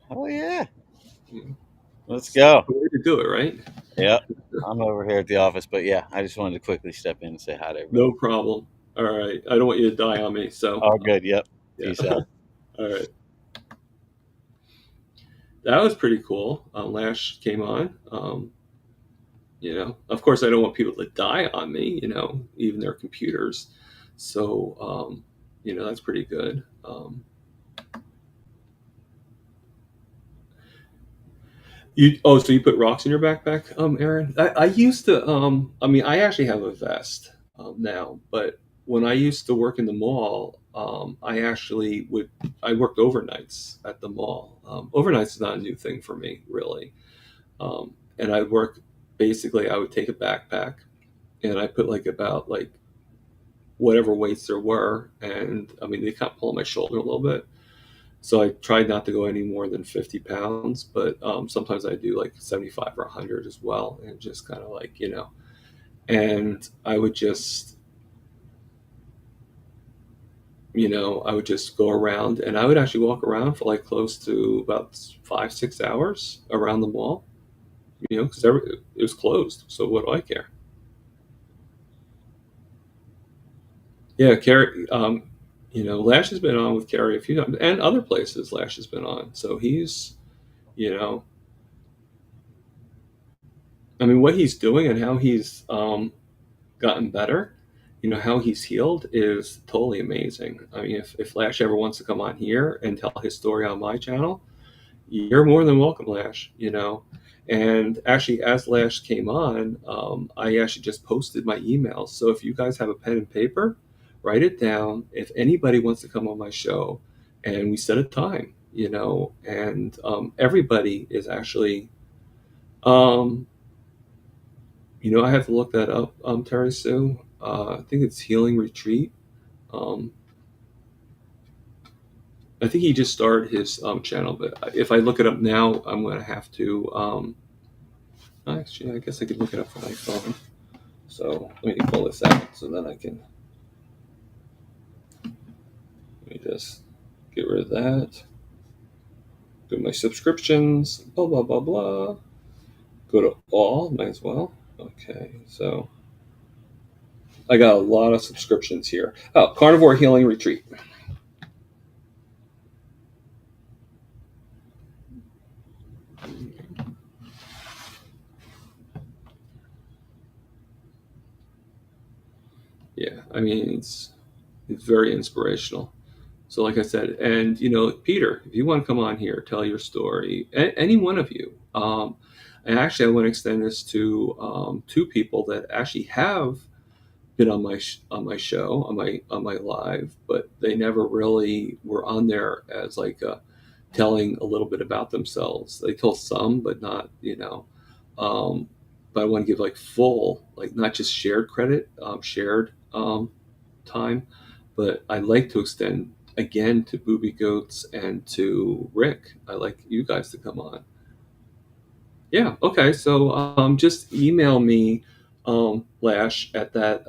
Oh yeah. You know, Let's it's go. the way to do it, right? Yeah. I'm over here at the office, but yeah, I just wanted to quickly step in and say hi to everybody. No problem. All right. I don't want you to die on me. So, All good. Yep. yeah. Peace out. All right. That was pretty cool. Lash came on. Of course, I don't want people to die on me, even their computers. So, that's pretty good. So you put rocks in your backpack, Aaron? I used to, I actually have a vest now, but when I used to work in the mall, I worked overnights at the mall. Overnights is not a new thing for me, really. And I would take a backpack and I put like whatever weights there were. And they kind of pull on my shoulder a little bit. So I tried not to go any more than 50 pounds, but sometimes I do like 75 or 100 as well. And just kind of and I would just go around and I would actually walk around for like close to about 5, 6 hours around the mall, because it was closed. So what do I care? Yeah, Carrie, Lash has been on with Carrie a few times and other places Lash has been on. So he's, you know, what he's doing and how he's gotten better, how he's healed is totally amazing. If Lash ever wants to come on here and tell his story on my channel, you're more than welcome, Lash. And actually, as Lash came on, I actually just posted my emails. So if you guys have a pen and paper, write it down. If anybody wants to come on my show, and we set a time, and everybody is actually, I have to look that up, Terry Sue. I think it's Healing Retreat. Um, I think he just started his channel, but if I look it up now, I'm going to have to. Actually, I guess I could look it up on my phone. So let me pull this out so then I can. Let me just get rid of that. Go to my subscriptions. Blah blah blah blah. Go to all. Might as well. Okay, so I got a lot of subscriptions here. Oh, Carnivore Healing Retreat. Yeah, it's very inspirational. So, like I said, and Peter, if you want to come on here, tell your story, any one of you. And actually, I want to extend this to two people that actually have been on my show, on my live, but they never really were on there as like telling a little bit about themselves. They told some, but not. Um, but I want to give like full, like not just shared credit, shared time, but I like to extend again to Booby Goats and to Rick. I like you guys to come on. Yeah. Okay. So just email me, Lash, at that.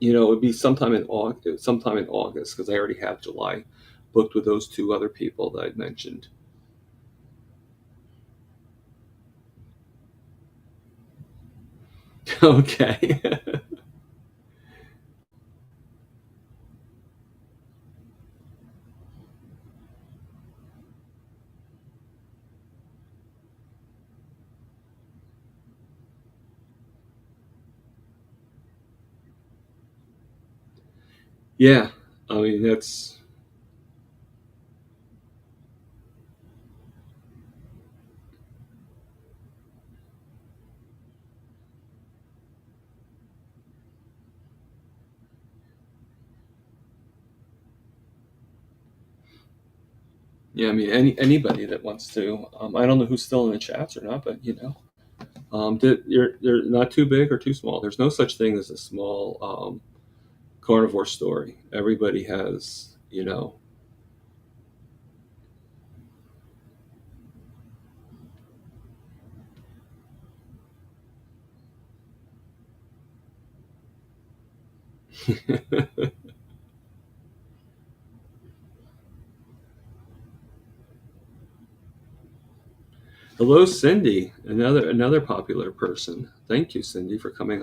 It would be sometime in August because I already have July booked with those two other people that I mentioned. Okay. Yeah, I mean that's yeah. I mean anybody that wants to. I don't know who's still in the chats or not, but they're not too big or too small. There's no such thing as a small carnivore story. Everybody has, Hello, Cindy, another popular person. Thank you, Cindy, for coming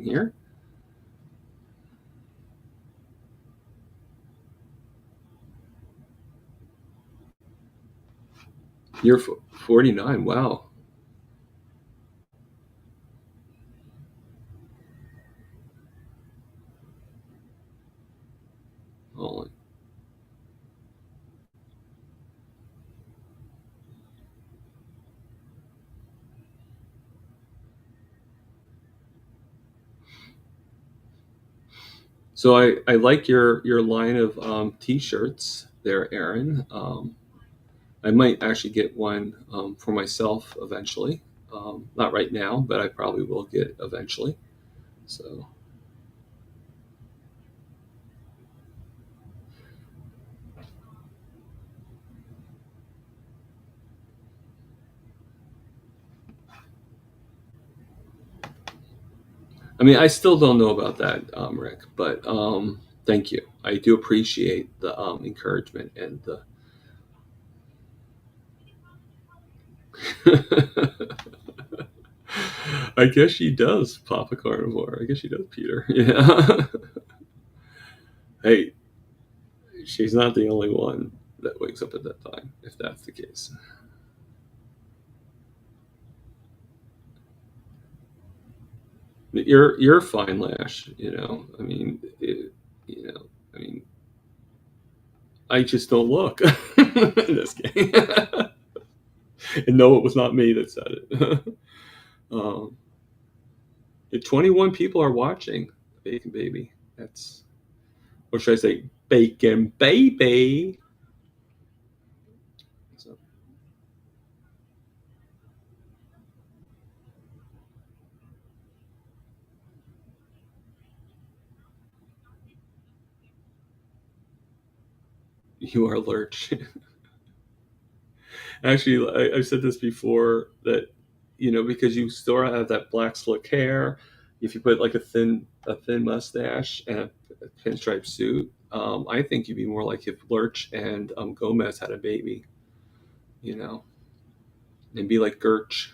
here. You're 49. Wow. Oh, so I like your line of t-shirts there, Aaron. I might actually get one for myself eventually. Not right now, but I probably will get eventually. So, I mean, I still don't know about that, Rick, but thank you. I do appreciate the encouragement and the. I guess she does, Papa Carnivore. I guess she does, Peter. Yeah. Hey, she's not the only one that wakes up at that time, if that's the case. You're fine, Lash. I mean, I mean, I just don't look in this game, and no, it was not me that said it. um, 21 people are watching Bacon Baby. That's, or should I say, Bacon Baby? So, you are Lurch. Actually, I've said this before that because you still have that black slick hair. If you put like a thin mustache and a pinstripe suit, I think you'd be more like if Lurch and Gomez had a baby, you know, and be like Gertch.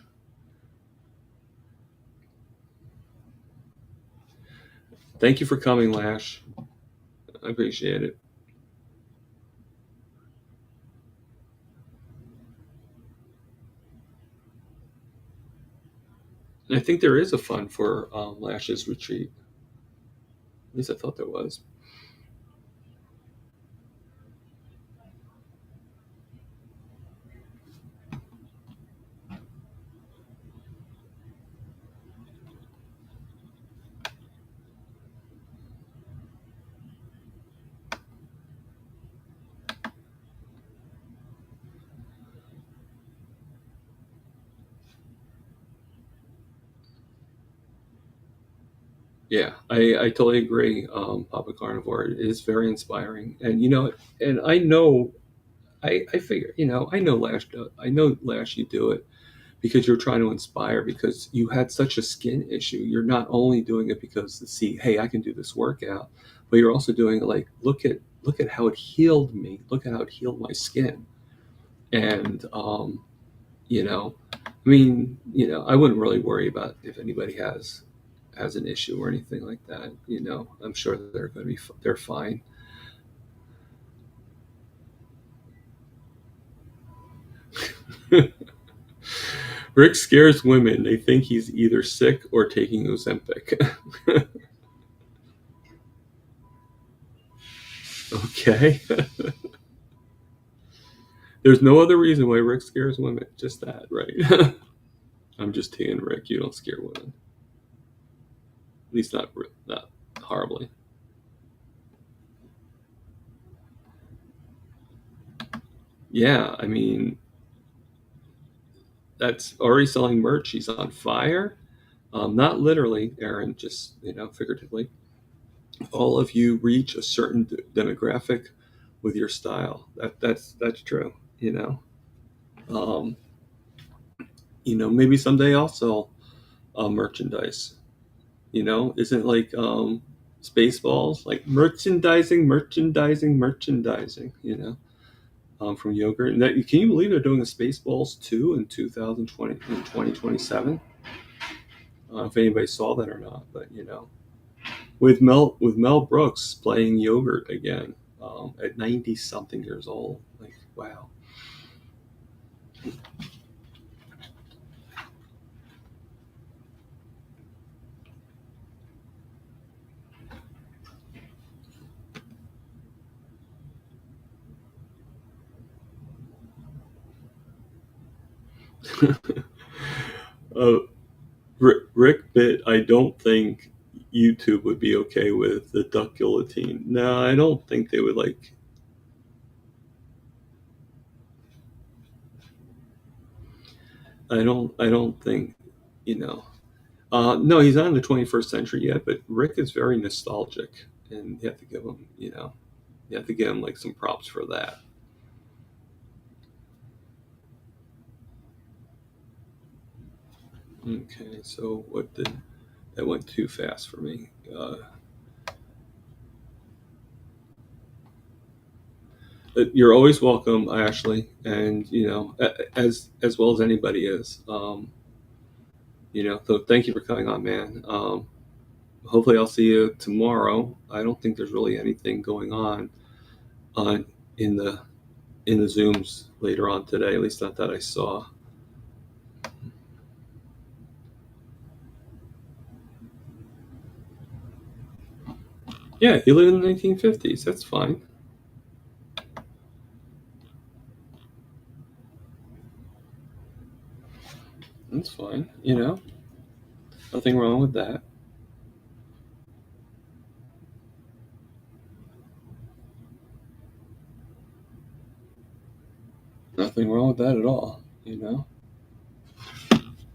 Thank you for coming, Lash. I appreciate it. And I think there is a fund for Lash's retreat. At least I thought there was. Yeah, I totally agree, Papa Carnivore. It is very inspiring, and I figure, I know Lash, you do it because you're trying to inspire because you had such a skin issue. You're not only doing it because to see, hey, I can do this workout, but you're also doing it like, look at how it healed me. Look at how it healed my skin, and I mean, I wouldn't really worry about if anybody has an issue or anything like that. I'm sure they're going to be they're fine. Rick scares women. They think he's either sick or taking Ozempic. Okay. There's no other reason why Rick scares women. Just that, right? I'm just teasing Rick. You don't scare women. At least not horribly. Yeah, I mean, that's already selling merch. He's on fire. Not literally, Aaron, just, figuratively. All of you reach a certain demographic with your style. That's true. Um, maybe someday I'll sell merchandise. Isn't it like Spaceballs, like merchandising, from yogurt. And can you believe they're doing a Spaceballs 2 in 2020 in 2027? If anybody saw that or not, but with Mel Brooks playing yogurt again at 90 something years old, like wow. uh, Rick bit. I don't think YouTube would be okay with the duck guillotine. No, I don't think they would like. I don't think, no, he's not in the 21st century yet, but Rick is very nostalgic, and you have to give him, like some props for that. Okay, so that went too fast for me. You're always welcome, Ashley, and as well as anybody is. So thank you for coming on, man. Hopefully I'll see you tomorrow. I don't think there's really anything going on in the Zooms later on today, at least not that I saw. Yeah, he lived in the 1950s. That's fine. That's fine. Nothing wrong with that. Nothing wrong with that at all.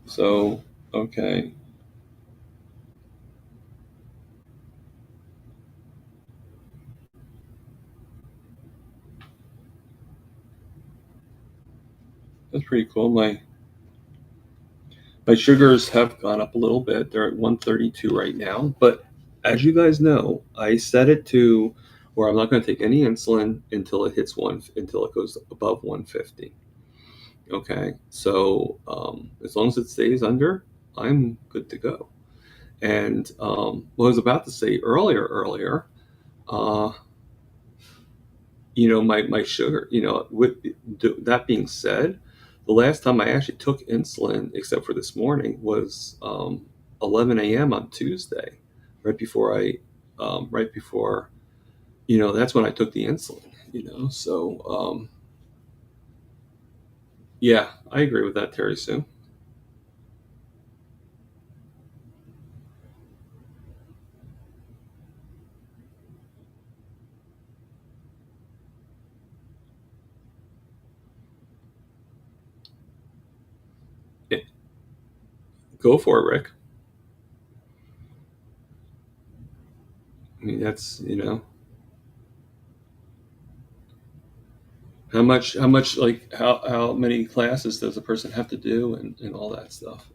So, okay. That's pretty cool. My sugars have gone up a little bit. They're at 132 right now. But as you guys know, I set it to where I'm not going to take any insulin until it goes above 150. Okay, so as long as it stays under, I'm good to go. And what I was about to say earlier, my sugar, with that being said, the last time I actually took insulin, except for this morning, was 11 a.m. on Tuesday, right before that's when I took the insulin, so yeah, I agree with that, Terry Sue. Yeah. Go for it, Rick. I mean, that's, how much, like, how many classes does a person have to do and all that stuff.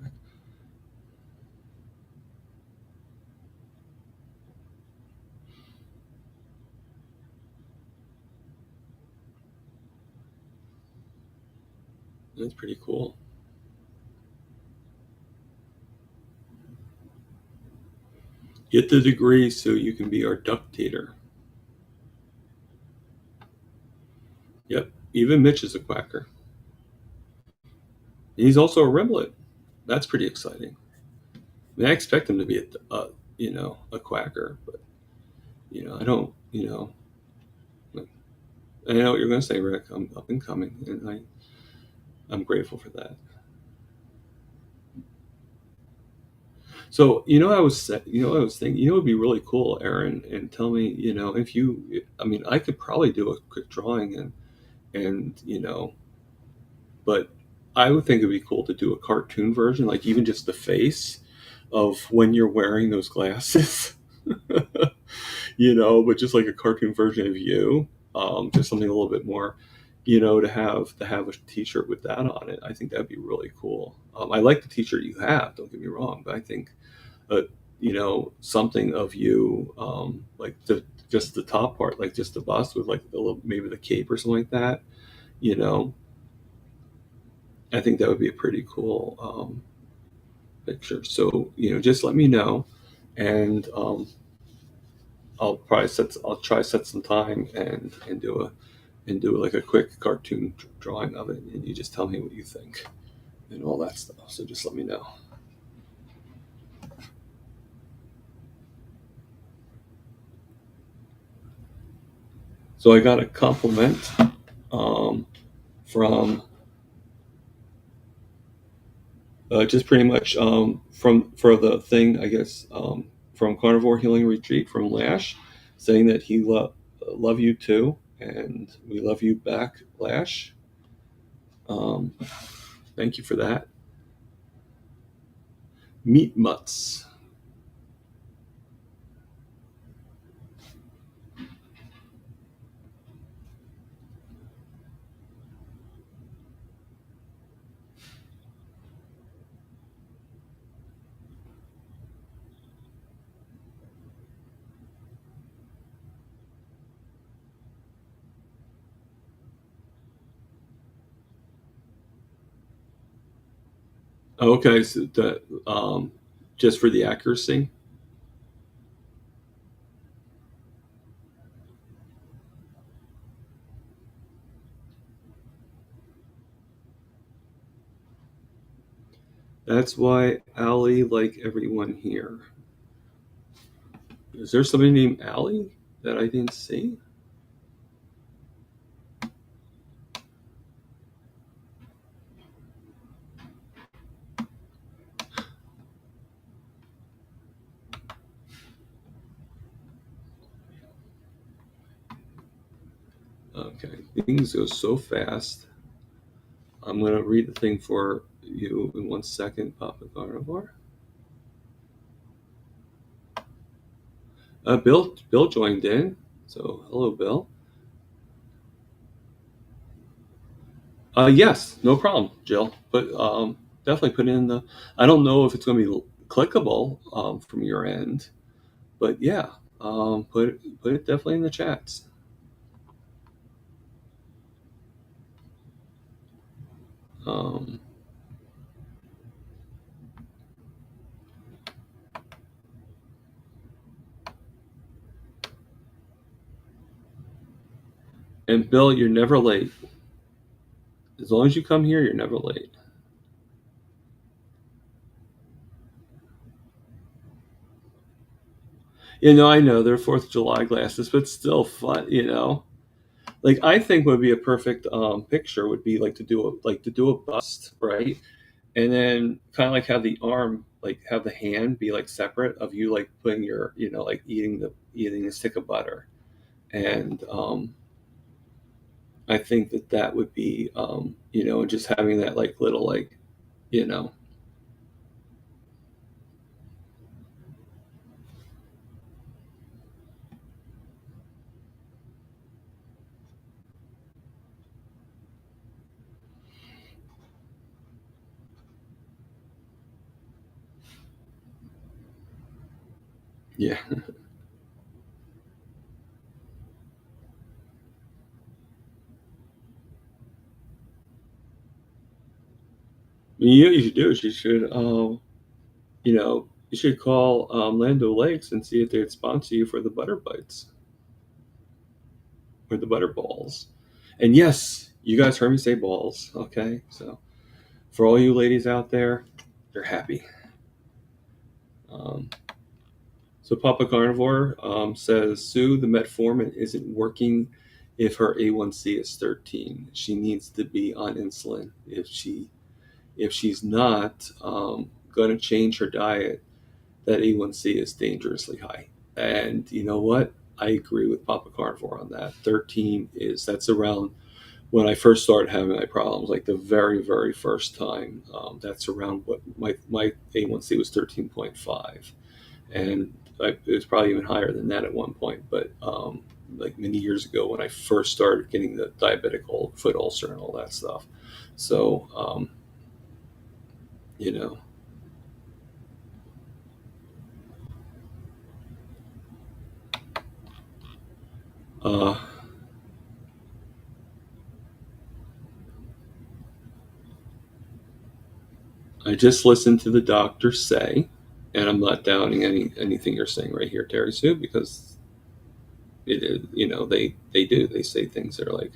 That's pretty cool. Get the degree so you can be our ductator. Yep. Even Mitch is a quacker. And he's also a Rimlet. That's pretty exciting. I mean, I expect him to be a quacker, but I don't. I know what you're going to say, Rick. I'm up and coming, and I'm grateful for that. So I was thinking, it would be really cool, Aaron, and tell me, if you, I mean, I could probably do a quick drawing and but I would think it'd be cool to do a cartoon version, like even just the face of when you're wearing those glasses, but just like a cartoon version of you, just something a little bit more, to have a T-shirt with that on it. I think that'd be really cool. I like the T-shirt you have. Don't get me wrong, but I think, something of you, like just the top part, like just the bust with like maybe the cape or something like that. You know, I think that would be a pretty cool picture. So just let me know, and I'll try set some time and do like a quick cartoon drawing of it, and you just tell me what you think and all that stuff. So just let me know. So I got a compliment from just pretty much for the thing, I guess, from Carnivore Healing Retreat from Lash, saying that he love you too, and we love you back, Lash. Thank you for that. Meat Mutts. Okay, so just for the accuracy. That's why Allie like everyone here. Is there somebody named Allie that I didn't see? Okay, things go so fast. I'm going to read the thing for you in 1 second, Papa Carnivore. Bill joined in, so hello, Bill. Yes, no problem, Jill. But definitely put in the. I don't know if it's going to be clickable from your end, but yeah, put it definitely in the chats. Um, and Bill, you're never late. As long as you come here, you're never late. I know they're 4th of July glasses, but still fun. Like I think would be a perfect picture would be like to do a bust, right? And then kind of like have the arm, like have the hand be like separate of you, like putting your, like eating a stick of butter. And I think that would be, just having that like little, like, you know, yeah. What you should do is you should call Lando Lakes and see if they'd sponsor you for the butter bites or the butter balls. And yes, you guys heard me say balls. Okay, so for all you ladies out there, they're happy. So Papa Carnivore says, Sue, the metformin isn't working if her A1C is 13, she needs to be on insulin. If she's not going to change her diet, that A1C is dangerously high. And you know what? I agree with Papa Carnivore on that. 13 that's around when I first started having my problems, like the very, very first time. That's around what my A1C was 13.5. And it was probably even higher than that at one point. But like many years ago when I first started getting the diabetic foot ulcer and all that stuff. So, you know, uh, I just listened to the doctor say, and I'm not doubting anything you're saying right here, Terry Sue, because it is, they say things that are like,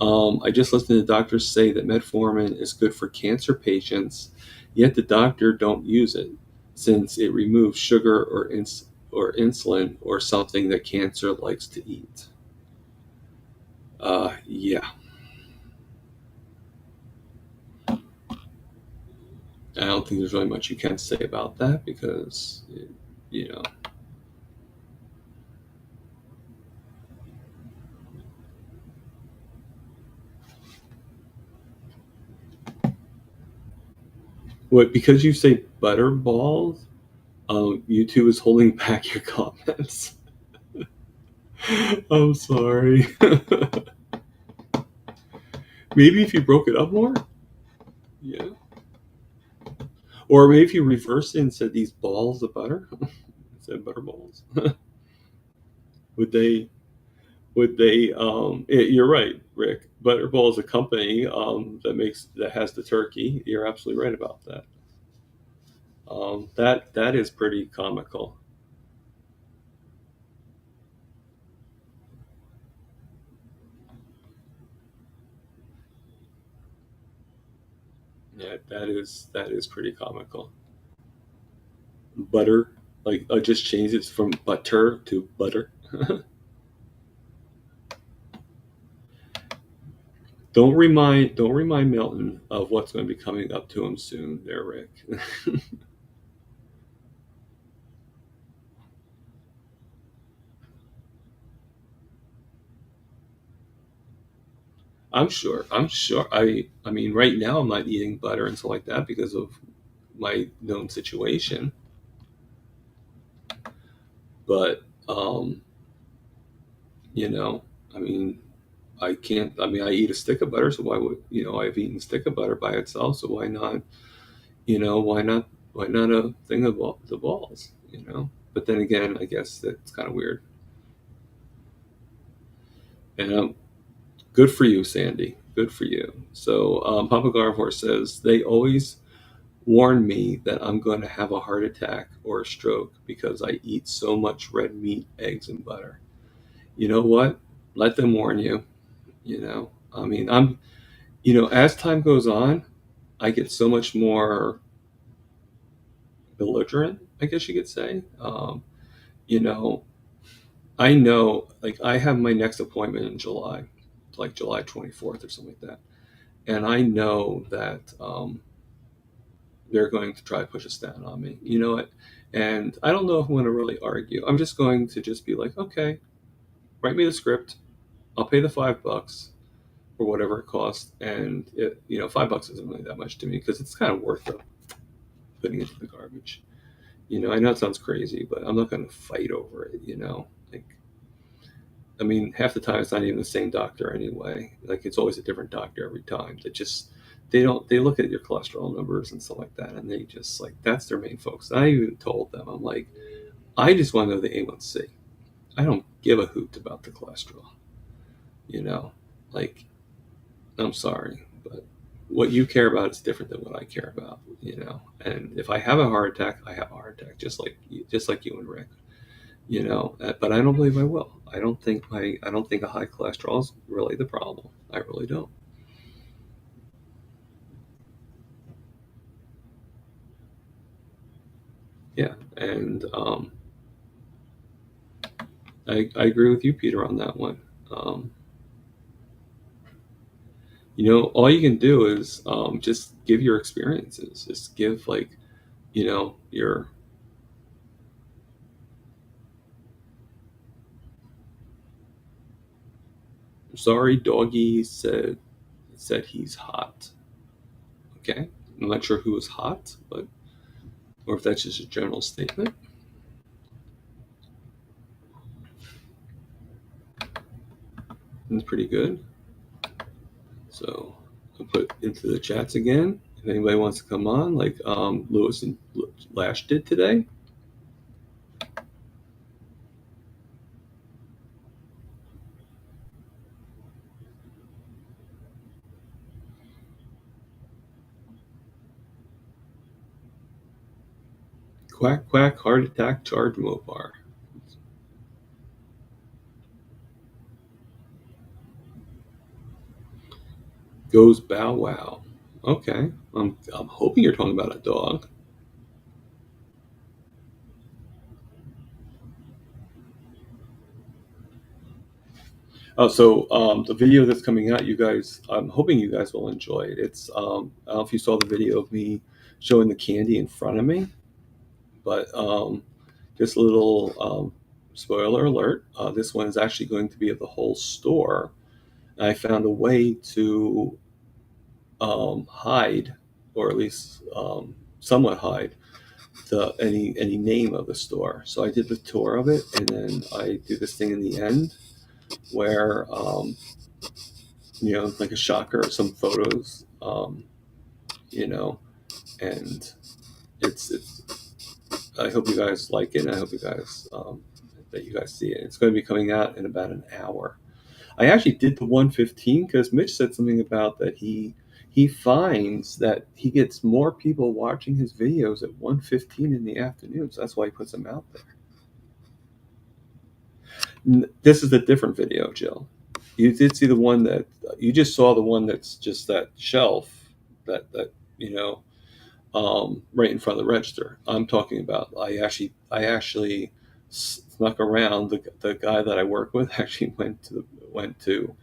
I just listened to the doctors say that metformin is good for cancer patients, yet the doctor don't use it since it removes sugar or insulin or something that cancer likes to eat. Yeah, I don't think there's really much you can say about that because, you know, because you say butterballs, YouTube is holding back your comments. I'm sorry. Maybe if you broke it up more? Yeah. Or maybe if you reversed it and said these balls of butter, said butter balls. would they, you're right, Rick. Butterball is a company that has the turkey. You're absolutely right about that. That is pretty comical. Yeah, that is pretty comical. Butter, like I just changed it from butter to butter. Don't remind Milton of what's going to be coming up to him soon, there, Rick. I'm sure. I'm sure. I mean, right now I'm not eating butter and stuff like that because of my known situation. But you know, I mean, I can't. I mean, I eat a stick of butter, so why would I've eaten a stick of butter by itself, so why not? Why not? Why not a thing of the balls? But then again, I guess that's kind of weird. And good for you, Sandy. Good for you. So Papa Garvor says they always warn me that I'm going to have a heart attack or a stroke because I eat so much red meat, eggs, and butter. You know what? Let them warn you. I mean, as time goes on, I get so much more belligerent, I guess you could say. You know, I know, like, I have my next appointment in July, like July 24th or something like that. And I know that they're going to try to push us down on me. You know what? And I don't know if I want to really argue. I'm just going to just be like, okay, write me the script. I'll pay the $5 or whatever it costs. And $5 isn't really that much to me because it's kind of worth it putting it into the garbage. I know it sounds crazy, but I'm not going to fight over it. Like, I mean, half the time it's not even the same doctor anyway. Like, it's always a different doctor every time. They look at your cholesterol numbers and stuff like that, and they just, like, that's their main focus. I even told them, I'm like, I just want to know the A1C. I don't give a hoot about the cholesterol. Like, I'm sorry, but what you care about is different than what I care about. And if I have a heart attack, I have a heart attack, just like you and Rick. But I don't believe I will. I don't think a high cholesterol is really the problem. I really don't. Yeah, and I agree with you, Peter, on that one. You know, all you can do is just give your experiences. Just give, like, you know, your. Sorry, doggy said he's hot. Okay, I'm not sure who is hot, but or if that's just a general statement. It's pretty good. So I'll put into the chats again. If anybody wants to come on, like Lewis and Lash did today. Quack quack, heart attack, charge Mopar. Goes bow wow. Okay, I'm hoping you're talking about a dog. Oh, so the video that's coming out, you guys, I'm hoping you guys will enjoy it. It's I don't know if you saw the video of me showing the candy in front of me, but just a little spoiler alert. This one is actually going to be of the whole store. I found a way to hide, or at least somewhat hide, any name of the store. So I did the tour of it, and then I do this thing in the end where you know, like a shocker, some photos, you know, and it's. I hope you guys like it. And I hope you guys that you guys see it. It's going to be coming out in about an hour. I actually did the 115 because Mitch said something about that he finds that he gets more people watching his videos at 1:15 in the afternoon. So that's why he puts them out there. This is a different video, Jill. You did see the one that you just saw, the one that's just that shelf that you know, right in front of the register. I'm talking about. I actually snuck around. The guy that I work with actually went to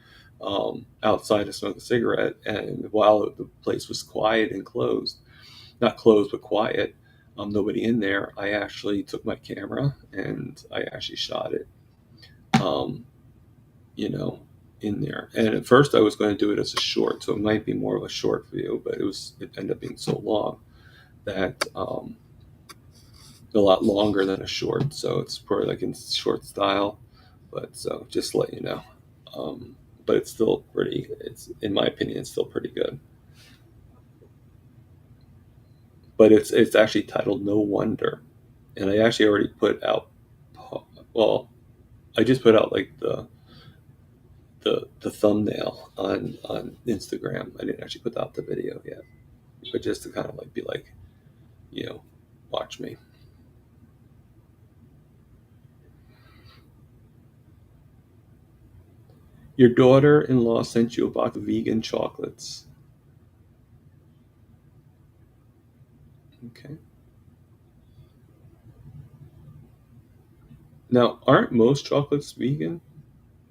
outside to smoke a cigarette, and while the place was quiet and closed, not closed but quiet, nobody in there, I actually took my camera and I actually shot it. You know, in there. And at first I was going to do it as a short, so it might be more of a short video, but it ended up being so long that a lot longer than a short. So it's probably like in short style, but so just to let you know. But it's still pretty. It's, in my opinion, it's still pretty good. But it's actually titled No Wonder, and I actually already put out. Well, I just put out like the thumbnail on Instagram. I didn't actually put out the video yet, but just to kind of like be like, you know, watch me. Your daughter-in-law sent you a box of vegan chocolates. Okay. Now, aren't most chocolates vegan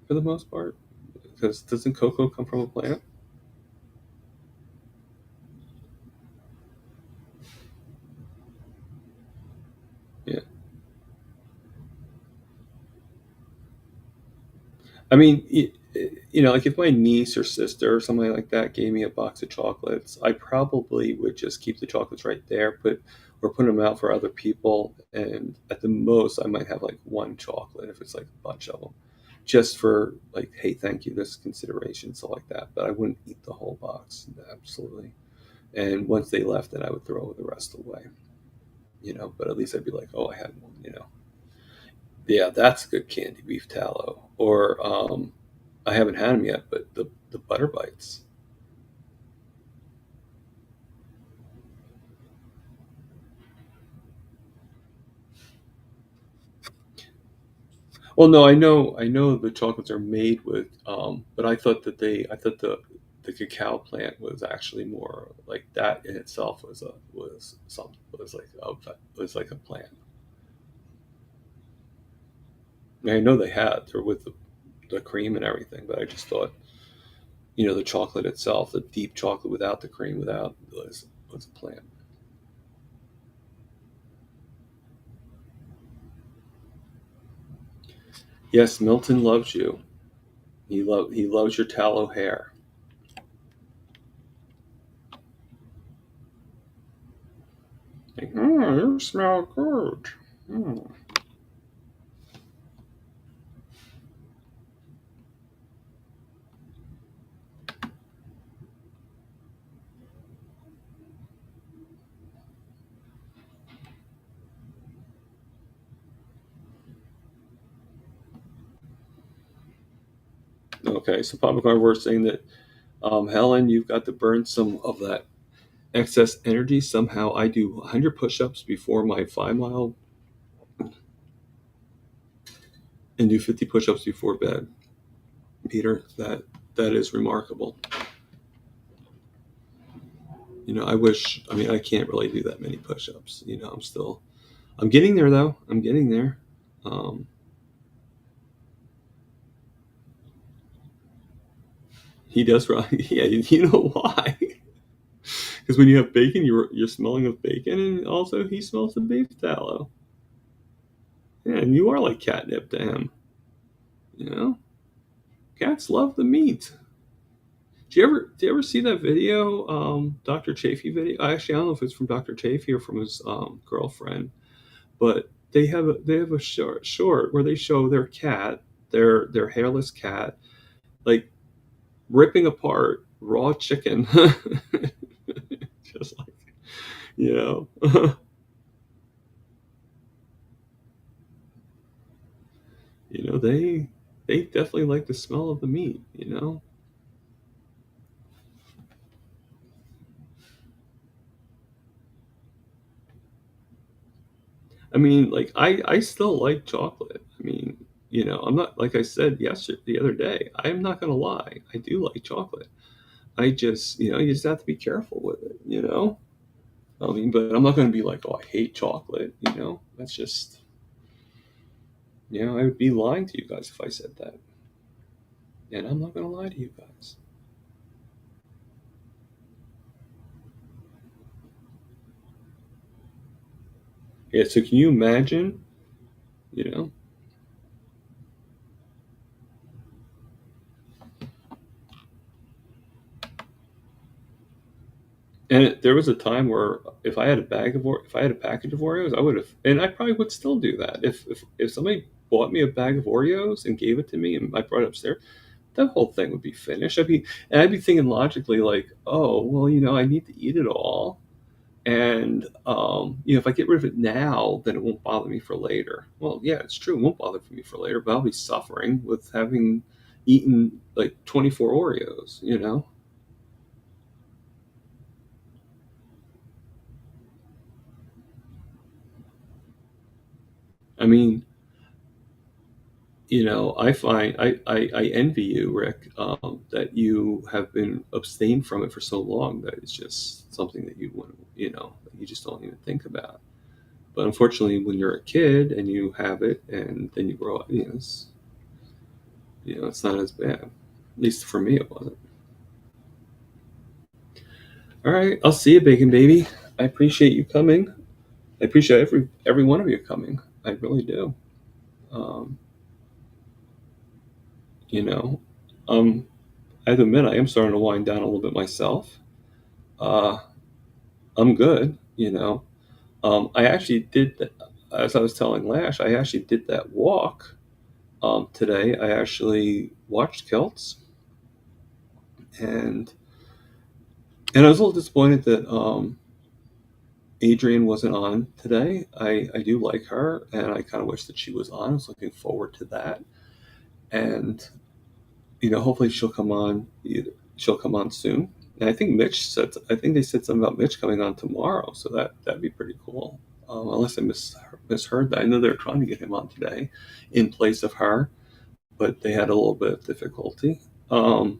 for the most part? Because doesn't cocoa come from a plant? Yeah. I mean, you know, like if my niece or sister or somebody like that gave me a box of chocolates, I probably would just keep the chocolates right there, put them out for other people, and at the most, I might have like one chocolate if it's like a bunch of them, just for like, hey, thank you, this consideration, stuff like that. But I wouldn't eat the whole box, absolutely. And once they left, then I would throw the rest away, you know. But at least I'd be like, oh, I had one, you know. Yeah, that's good candy, beef tallow. Or I haven't had them yet, but the butter bites. Well, no, I know the chocolates are made with, but I thought the cacao plant was actually more like that in itself was like a plant. I know they had they're with the cream and everything, but I just thought, the chocolate itself, the deep chocolate without the cream, was a plant. Yes, Milton loves you. He loves your tallow hair. Like, you smell good. Mm. Okay, so Papa Carver's saying that, Helen, you've got to burn some of that excess energy. Somehow I do 100 push-ups before my 5 mile and do 50 push-ups before bed. Peter, that is remarkable. I can't really do that many push-ups. I'm getting there though. I'm getting there. He does right. Yeah, you know why? Because when you have bacon, you're smelling of bacon, and also he smells the beef tallow. Yeah, and you are like catnip to him. Cats love the meat. Do you ever see that video, Dr. Chafee video? Actually, I don't know if it's from Dr. Chafee or from his girlfriend, but they have a short where they show their cat, their hairless cat, like ripping apart raw chicken, just like you know. They definitely like the smell of the meat. I mean, like I still like chocolate. I mean, I'm not, like I said yesterday, the other day. I'm not gonna lie. I do like chocolate. I just, you just have to be careful with it. I mean, but I'm not gonna be like, oh, I hate chocolate. That's just, I would be lying to you guys if I said that, and I'm not gonna lie to you guys. Yeah. So can you imagine? You know. And there was a time where if I had a package of Oreos, I would have, and I probably would still do that. If somebody bought me a bag of Oreos and gave it to me, and I brought it upstairs, that whole thing would be finished. I'd be thinking logically, like, oh, well, I need to eat it all, and if I get rid of it now, then it won't bother me for later. Well, yeah, it's true, it won't bother me for later, but I'll be suffering with having eaten like 24 Oreos. I mean, I envy you, Rick, that you have been abstained from it for so long that it's just something that you want, that you just don't even think about. But unfortunately, when you're a kid and you have it, and then you grow up, it's not as bad. At least for me, it wasn't. All right, I'll see you, Bacon Baby. I appreciate you coming. I appreciate every one of you coming. I really do. Um, you know, I have to admit, I am starting to wind down a little bit myself. Uh, I'm good. I actually did that, as I was telling Lash. I actually did that walk today. I actually watched Celts, and I was a little disappointed that Adrian wasn't on today. I do like her, and I kind of wish that she was on. I was looking forward to that, and hopefully she'll come on. She'll come on soon. And I think they said something about Mitch coming on tomorrow, so that'd be pretty cool. Unless I misheard that. I know they're trying to get him on today in place of her, but they had a little bit of difficulty. But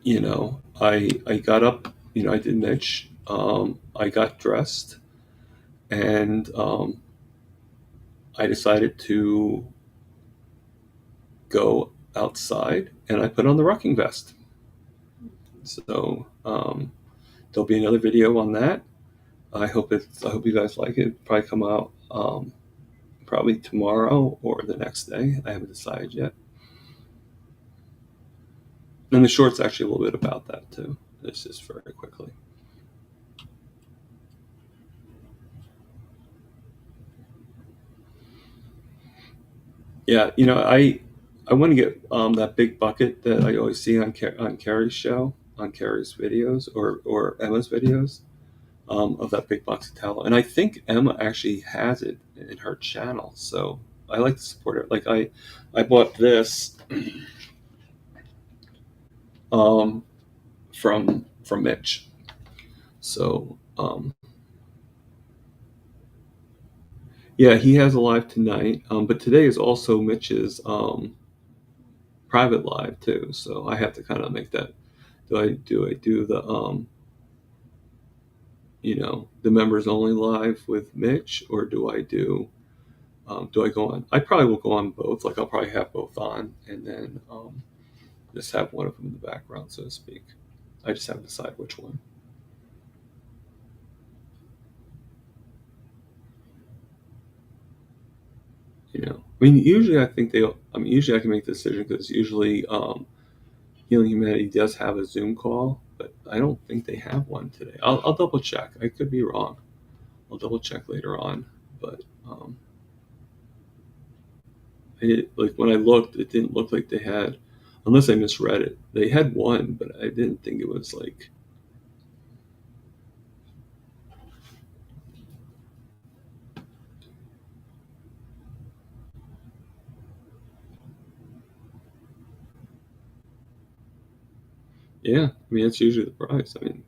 I got up. I did Mitch. I got dressed, and I decided to go outside and I put on the rocking vest. So there'll be another video on that. I hope you guys like it. It'll probably come out probably tomorrow or the next day. I haven't decided yet. And the short's actually a little bit about that too. This is very quickly. Yeah, I want to get that big bucket that I always see on Carrie's show, on Carrie's videos or Emma's videos, of that big box of tallow. And I think Emma actually has it in her channel, so I like to support her. Like I bought this from Mitch. So yeah, he has a live tonight, but today is also Mitch's private live too. So I have to kind of make that. Do I do the the members only live with Mitch, or do I go on? I probably will go on both. Like I'll probably have both on, and then just have one of them in the background, so to speak. I just have to decide which one. I mean, usually I think usually I can make the decision because usually Healing Humanity does have a Zoom call, but I don't think they have one today. I'll double check. I could be wrong. I'll double check later on, but like when I looked, it didn't look like they had, unless I misread it. They had one, but I didn't think it was like. Yeah, I mean that's usually the price. I mean,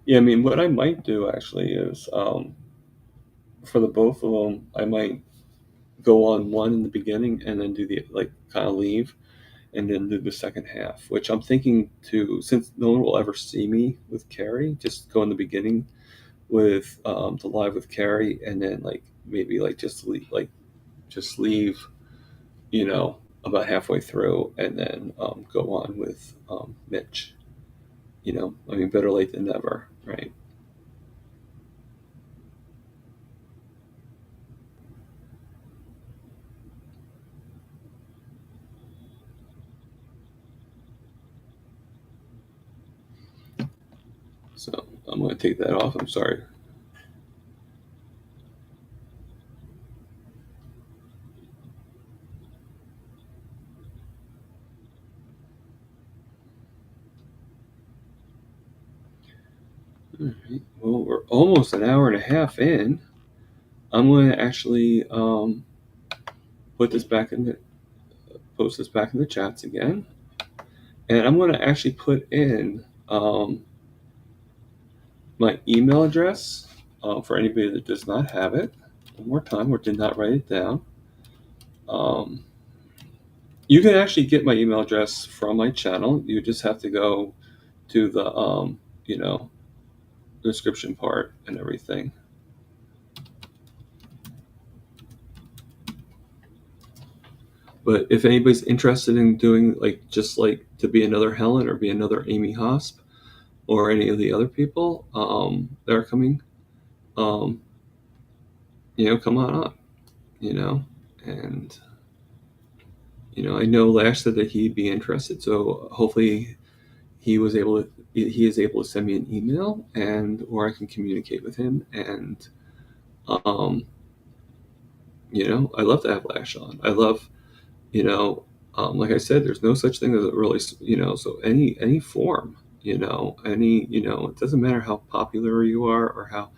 yeah, I mean what I might do actually is for the both of them, I might go on one in the beginning and then do the like kind of leave and then do the second half, which I'm thinking to, since no one will ever see me with Carrie, just go in the beginning with the live with Carrie, and then like maybe like just leave, about halfway through, and then go on with Mitch. I mean, better late than never, right? So I'm going to take that off. I'm sorry. All right. Well, we're almost an hour and a half in. I'm going to actually post this back in the chats again, and I'm going to actually put in my email address for anybody that does not have it. One more time, or did not write it down. You can actually get my email address from my channel. You just have to go to the description part and everything. But if anybody's interested in doing just to be another Helen or be another Amy Hosp or any of the other people that are coming, come on up, and I know Lash said that he'd be interested, so hopefully he is able to send me an email, or I can communicate with him, and I love to have Lash on. I love, like I said, there's no such thing as a really, so any form, it doesn't matter how popular you are or how,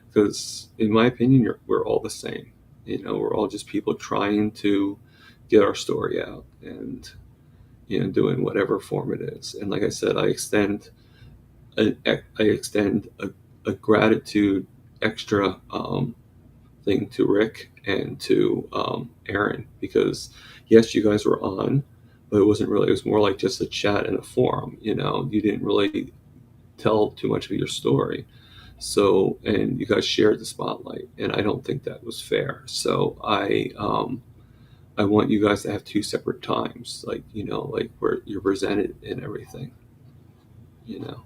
because in my opinion, we're all the same. We're all just people trying to get our story out and do in whatever form it is. And like I said, I extend a gratitude extra thing to Rick and to Aaron, because yes, you guys were on, but it wasn't really. It was more like just a chat in a forum. You didn't really tell too much of your story. So, and you guys shared the spotlight, and I don't think that was fair. So I want you guys to have two separate times, like like where you're presented and everything. You know.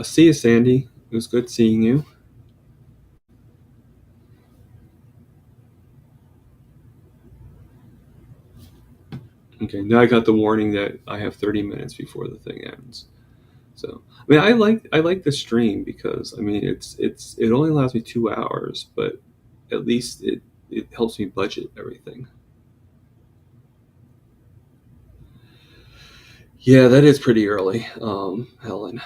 See you, Sandy. It was good seeing you. Okay, now I got the warning that I have 30 minutes before the thing ends. So, I mean, I like the stream because I mean it only allows me 2 hours, but at least it helps me budget everything. Yeah, that is pretty early, Helen.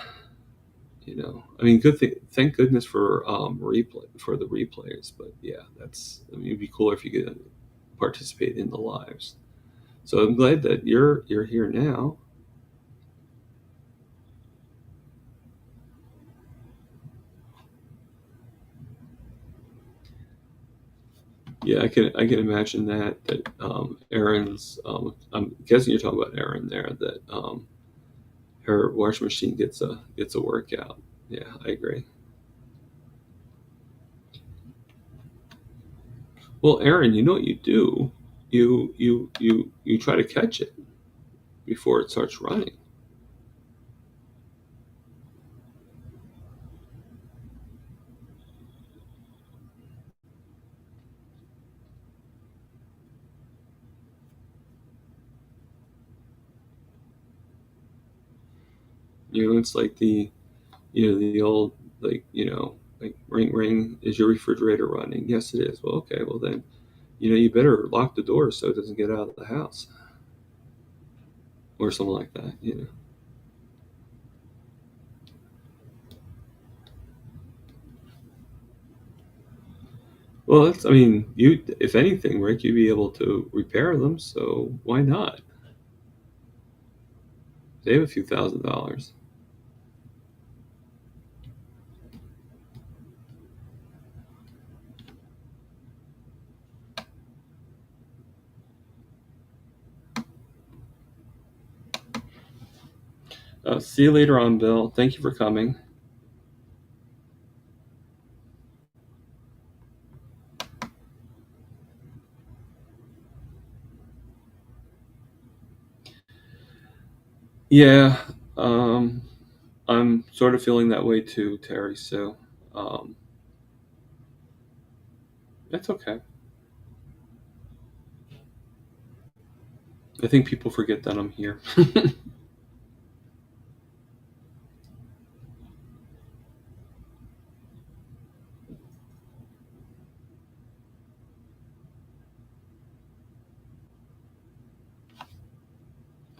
I mean, good thing. Thank goodness for the replays. But yeah, I mean, it'd be cooler if you could participate in the lives. So I'm glad that you're here now. Yeah, I can imagine that Erin's. I'm guessing you're talking about Erin there. That her washing machine gets a workout. Yeah, I agree. Well, Erin, you know what you do? You try to catch it before it starts running. It's like the old, like, like, ring ring, is your refrigerator running? Yes, it is. Well, okay, well then, you better lock the door so it doesn't get out of the house, or something like that. Well, I mean, if anything, Rick, you'd be able to repair them, so why not? Save a few $1,000s. See you later on, Bill. Thank you for coming. Yeah, I'm sort of feeling that way too, Terry. So, that's okay. I think people forget that I'm here.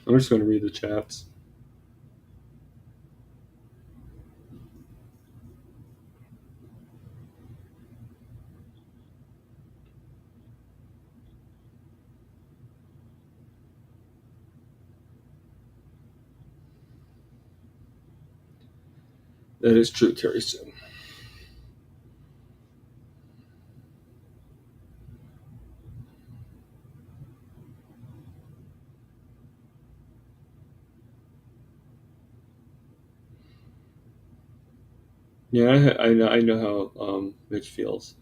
I'm just going to read the chats. That is true, Terry. So, yeah, I know how Mitch feels.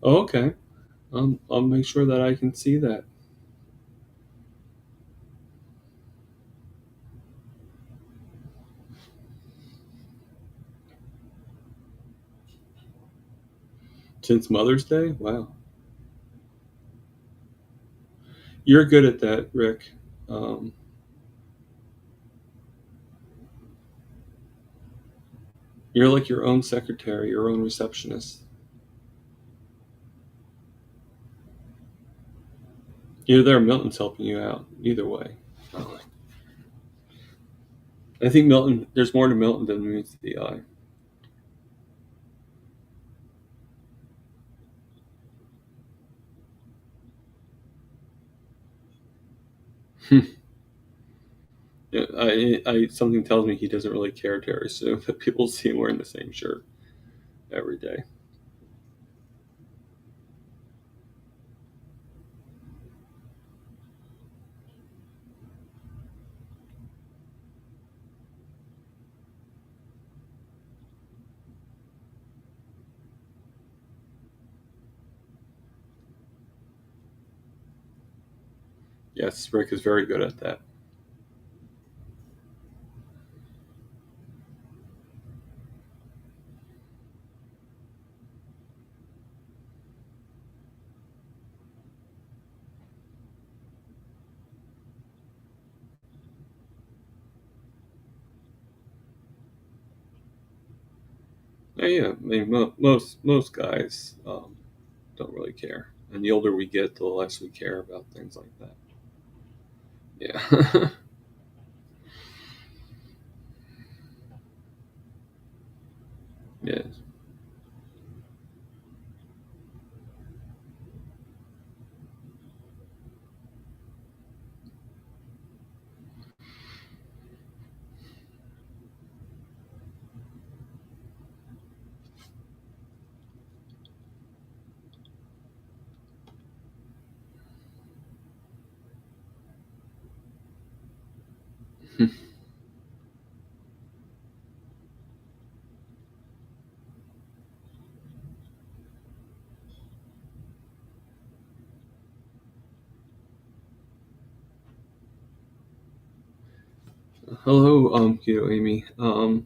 Oh, okay. I'll make sure that I can see that. Since Mother's Day? Wow. You're good at that, Rick. You're like your own secretary, your own receptionist. Either there or Milton's helping you out. Either way. I think Milton, there's more to Milton than meets the eye. Yeah, something tells me he doesn't really care, Terry, so that people see him wearing the same shirt every day. Yes, Rick is very good at that. Yeah, I mean, most guys don't really care, and the older we get, the less we care about things like that. Yeah. Yes. Hello, Keto Amy. I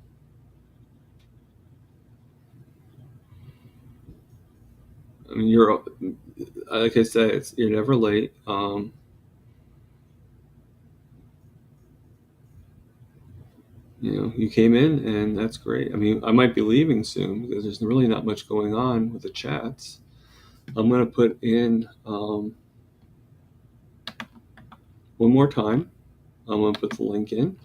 mean, you're like I said, you're never late. You came in, and that's great. I mean, I might be leaving soon because there's really not much going on with the chats. I'm going to put in one more time. I'm going to put the link in.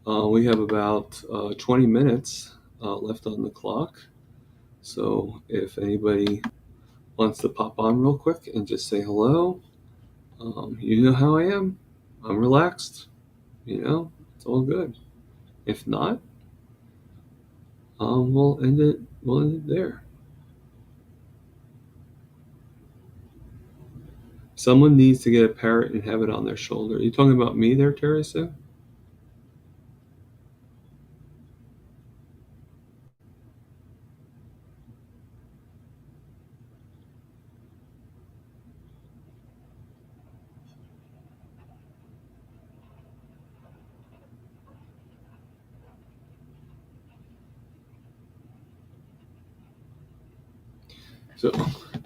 We have about 20 minutes left on the clock. So if anybody wants to pop on real quick and just say hello, you know how I am. I'm relaxed. It's all good. If not, we'll end it. We'll end it there. Someone needs to get a parrot and have it on their shoulder. Are you talking about me there, Teresa?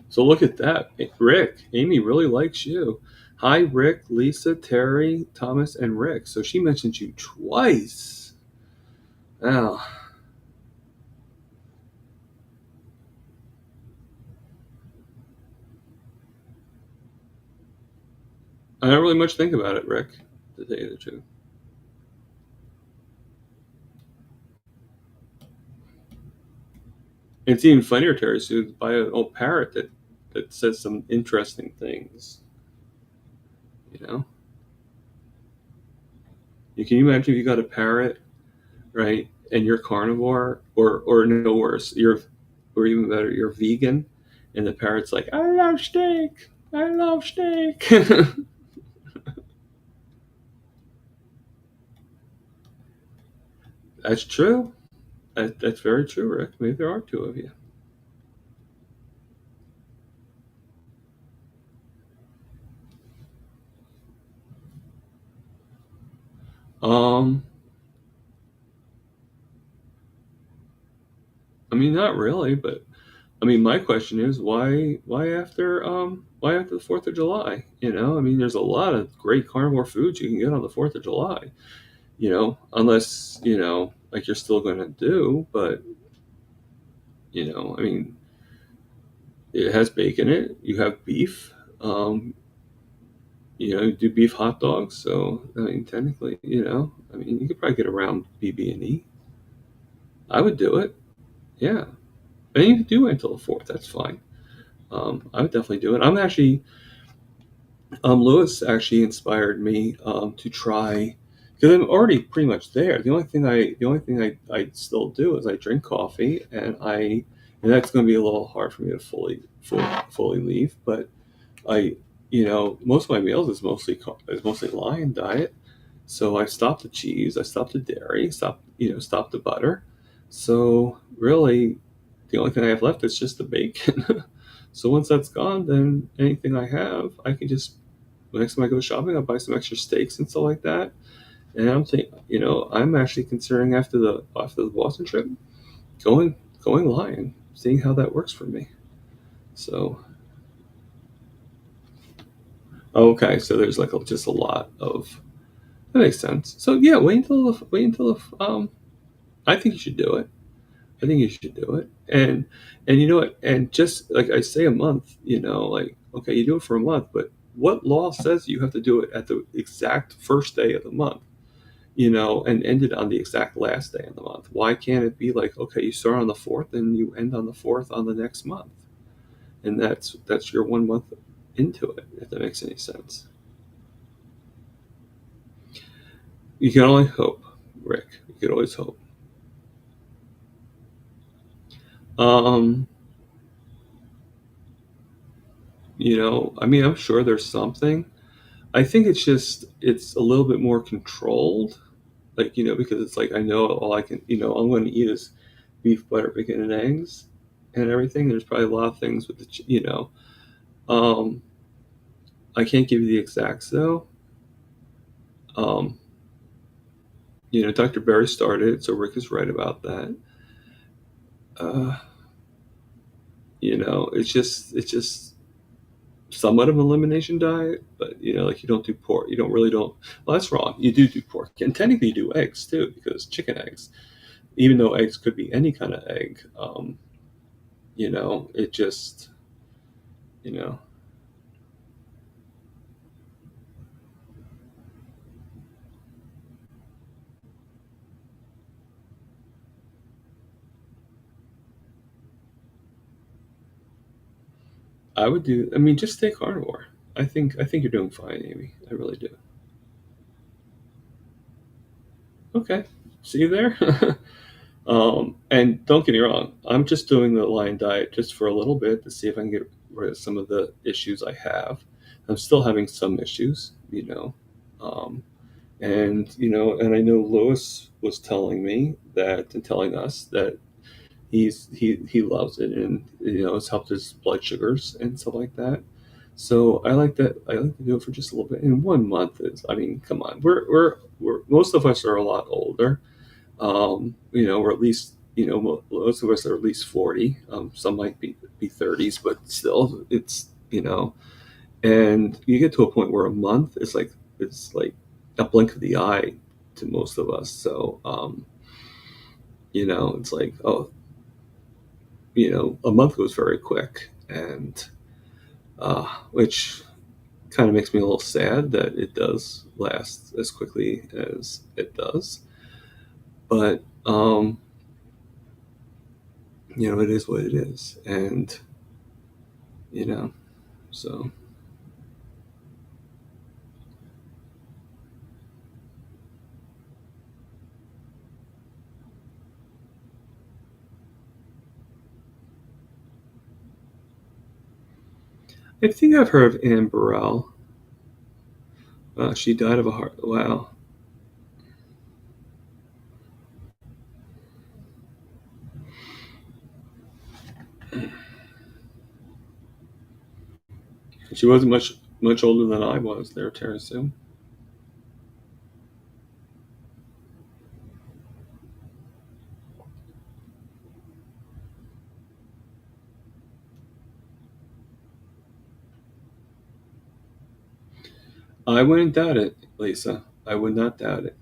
So look at that. Rick, Amy really likes you. Hi, Rick, Lisa, Terry, Thomas, and Rick. So she mentioned you twice. Wow. I don't really much think about it, Rick, to tell you the truth. It's even funnier, Terry, to buy an old parrot that says some interesting things. Can you imagine if you got a parrot, right, and you're carnivore, or no worse, or even better, you're vegan, and the parrot's like, I love steak. That's true. That's very true, Rick. Maybe there are two of you. I mean, not really, but I mean, my question is why after the 4th of July? You know, I mean, there's a lot of great carnivore foods you can get on the 4th of July. You know, unless like you're still going to do, but I mean, it has bacon in it. You have beef. You do beef hot dogs. So I mean, technically, I mean, you could probably get around BB&E. I would do it. Yeah, and you could do it until the 4th. That's fine. I would definitely do it. I'm actually Lewis actually inspired me to try because I'm already pretty much there. The only thing I still do is I drink coffee, and that's going to be a little hard for me to fully leave. But I, most of my meals is mostly Lion diet. So I stopped the cheese, I stopped the dairy, stopped the butter. So really, the only thing I have left is just the bacon. So once that's gone, then anything I have, I can just next time I go shopping, I'll buy some extra steaks and stuff like that. And I'm thinking, I'm actually considering after the Boston trip, going Lion, seeing how that works for me. So okay, so there's like just a lot of that makes sense. So yeah, I think you should do it. I think you should do it. And you know what? And just like I say, a month. Like okay, you do it for a month, but what law says you have to do it at the exact first day of the month? And end it on the exact last day of the month. Why can't it be like, okay, you start on the 4th and you end on the 4th on the next month, and that's your 1 month into it, if that makes any sense. You can only hope, Rick. You can always hope. Um, I mean, I'm sure there's something. I think it's a little bit more controlled, like because it's like I know all I can, all I'm going to eat is beef, butter, bacon, and eggs, and everything. There's probably a lot of things with um, I can't give you the exacts though. Um, Dr. Berry started, so Rick is right about that. Uh, it's just somewhat of an elimination diet, but like you don't do pork. You don't really don't. Well, that's wrong. You do pork, and technically you do eggs too, because chicken eggs, even though eggs could be any kind of egg, it just, you know, I would do. I mean, just stay carnivore. I think you're doing fine, Amy. I really do. Okay, see you there. And don't get me wrong, I'm just doing the Lion diet just for a little bit to see if I can get rid of some of the issues I have. I'm still having some issues, and I know Lewis was telling me that and telling us that he loves it, and it's helped his blood sugars and stuff like that. So I like that. I like to do it for just a little bit. And 1 month is, I mean, come on, we're most of us are a lot older. Or at least most of us are at least 40. Some might be 30s, but still, it's and you get to a point where a month is like it's like a blink of the eye to most of us. So it's like, oh, a month goes very quick, and which kind of makes me a little sad that it does last as quickly as it does. But it is what it is, and so I think I've heard of Anne Burrell. She died of a heart. Wow. She wasn't much older than I was there, Terrace. I wouldn't doubt it, Lisa. I would not doubt it.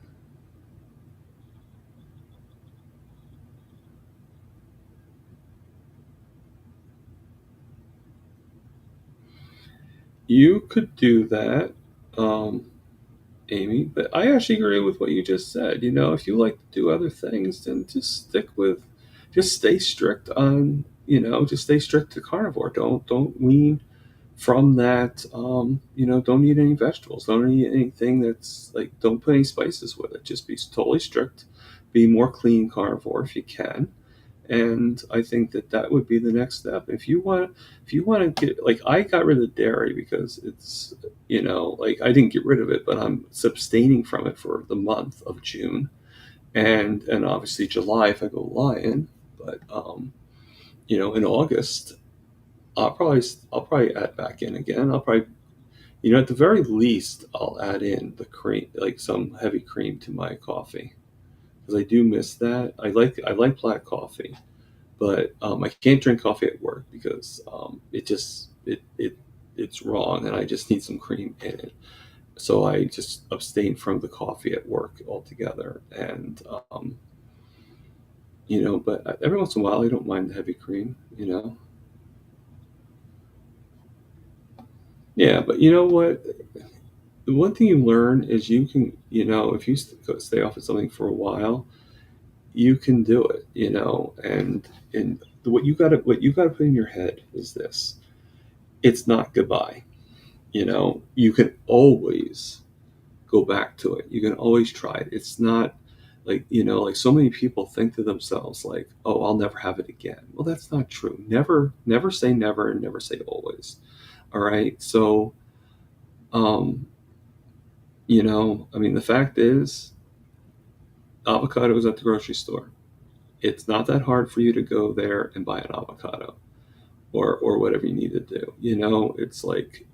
You could do that, um, Amy, but I actually agree with what you just said. If you like to do other things, then just stay strict on, just stay strict to carnivore. Don't wean from that. Don't eat any vegetables. Don't eat anything that's like. Don't put any spices with it. Just be totally strict. Be more clean carnivore if you can. And I think that would be the next step. If you want to get, like, I got rid of dairy because it's, like, I didn't get rid of it, but I'm abstaining from it for the month of June, and obviously July if I go lion. But in August I'll probably add back in again. I'll probably, at the very least, I'll add in the cream, like some heavy cream to my coffee, because I do miss that. I like black coffee, but I can't drink coffee at work because it's wrong, and I just need some cream in it. So I just abstain from the coffee at work altogether, and but every once in a while I don't mind the heavy cream. Yeah, but you know what? The one thing you learn is you can, if you stay off of something for a while, you can do it. And what you got to put in your head is this: it's not goodbye. You can always go back to it. You can always try it. It's not like so many people think to themselves like, oh, I'll never have it again. Well, that's not true. Never say never, and never say always. All right. So, um, the fact is, avocados at the grocery store. It's not that hard for you to go there and buy an avocado, or whatever you need to do. It's like,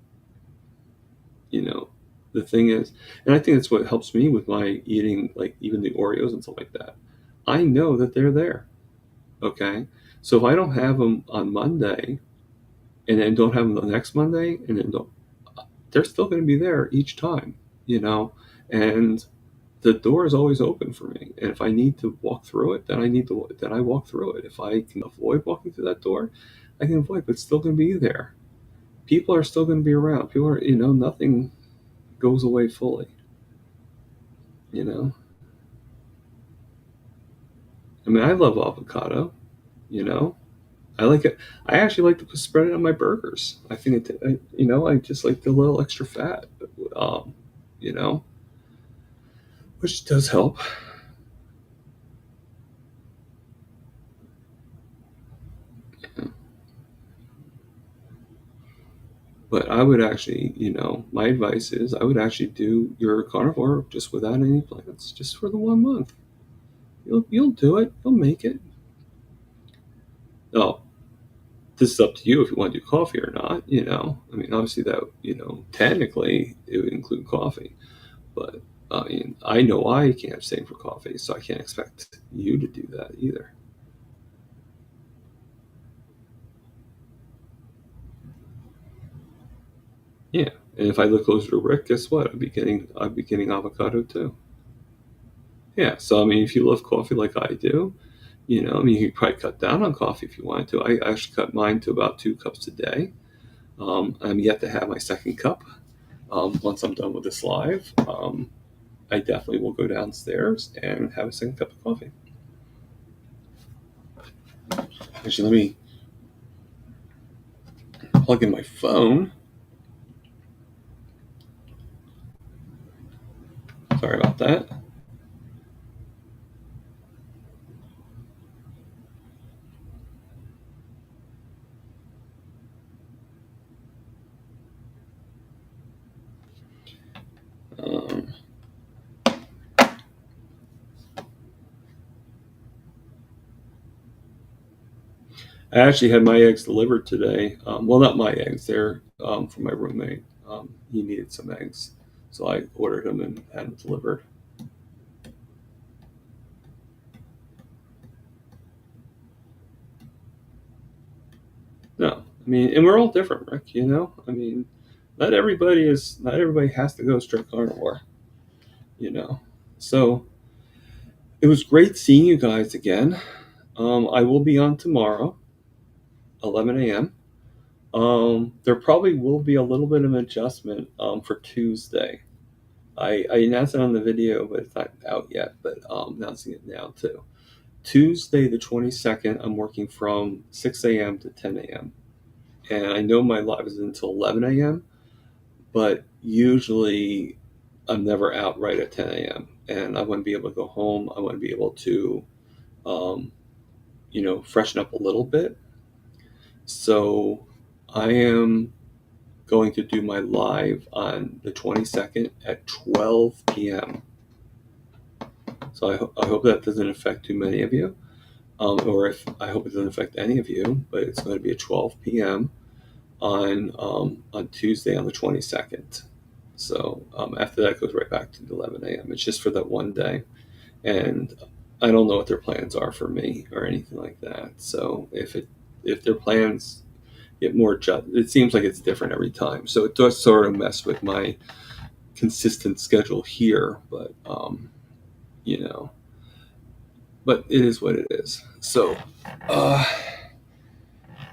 you know the thing is, and I think that's what helps me with my eating, like even the Oreos and stuff like that. I know that they're there. Okay, so if I don't have them on Monday, and then don't have them the next Monday, and then don't, they're still going to be there each time. you know and the door is always open for me, and if I need to walk through it, then I walk through it. If I can avoid walking through that door, I can avoid, but it's still going to be there. People are still going to be around. People are, nothing goes away fully. you know I mean, I love avocado. you know I like it. I actually like to spread it on my burgers. I think I just like the little extra fat, um you know which does help. But I would actually, my advice is I would actually do your carnivore just without any plants, just for the 1 month. You'll do it. You'll make it. Oh, this is up to you if you want to do coffee or not. I mean, obviously that, technically it would include coffee, but I mean, I know I can't abstain for coffee, so I can't expect you to do that either. Yeah, and if I live closer to Rick, guess what? I'd be getting avocado too. Yeah, so I mean, if you love coffee like I do, I mean, you could probably cut down on coffee if you wanted to. I actually cut mine to about 2 cups a day. I'm yet to have my second cup. Once I'm done with this live, I definitely will go downstairs and have a second cup of coffee. Actually, let me plug in my phone. Sorry about that. Um, I actually had my eggs delivered today. Well, not my eggs; they're from my roommate. He needed some eggs, so I ordered them and had them delivered. No, I mean, and we're all different, Rick. I mean, not everybody has to go straight carnivore, you know. So it was great seeing you guys again. I will be on tomorrow, 11 a.m. There probably will be a little bit of an adjustment for Tuesday. I announced it on the video, but it's not out yet. But announcing it now too. Tuesday the 22nd, I'm working from 6 a.m. to 10 a.m. And I know my live is until 11 a.m., but usually I'm never out right at 10 a.m. And I want to be able to go home. I want to be able to, freshen up a little bit. So I am going to do my live on the 22nd at 12 p.m. So I hope that doesn't affect too many of you, or if I hope it doesn't affect any of you. But it's going to be at 12 p.m. on Tuesday on the 22nd. So after that, it goes right back to 11 a.m. It's just for that one day, and I don't know what their plans are for me or anything like that. So if their plans get more it seems like it's different every time. So it does sort of mess with my consistent schedule here, but but it is what it is. So I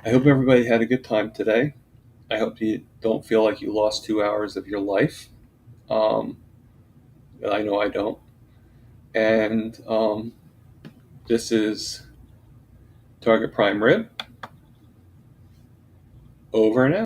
hope everybody had a good time today. I hope you don't feel like you lost 2 hours of your life. I know I don't. And this is Target Prime Rib. Over and out.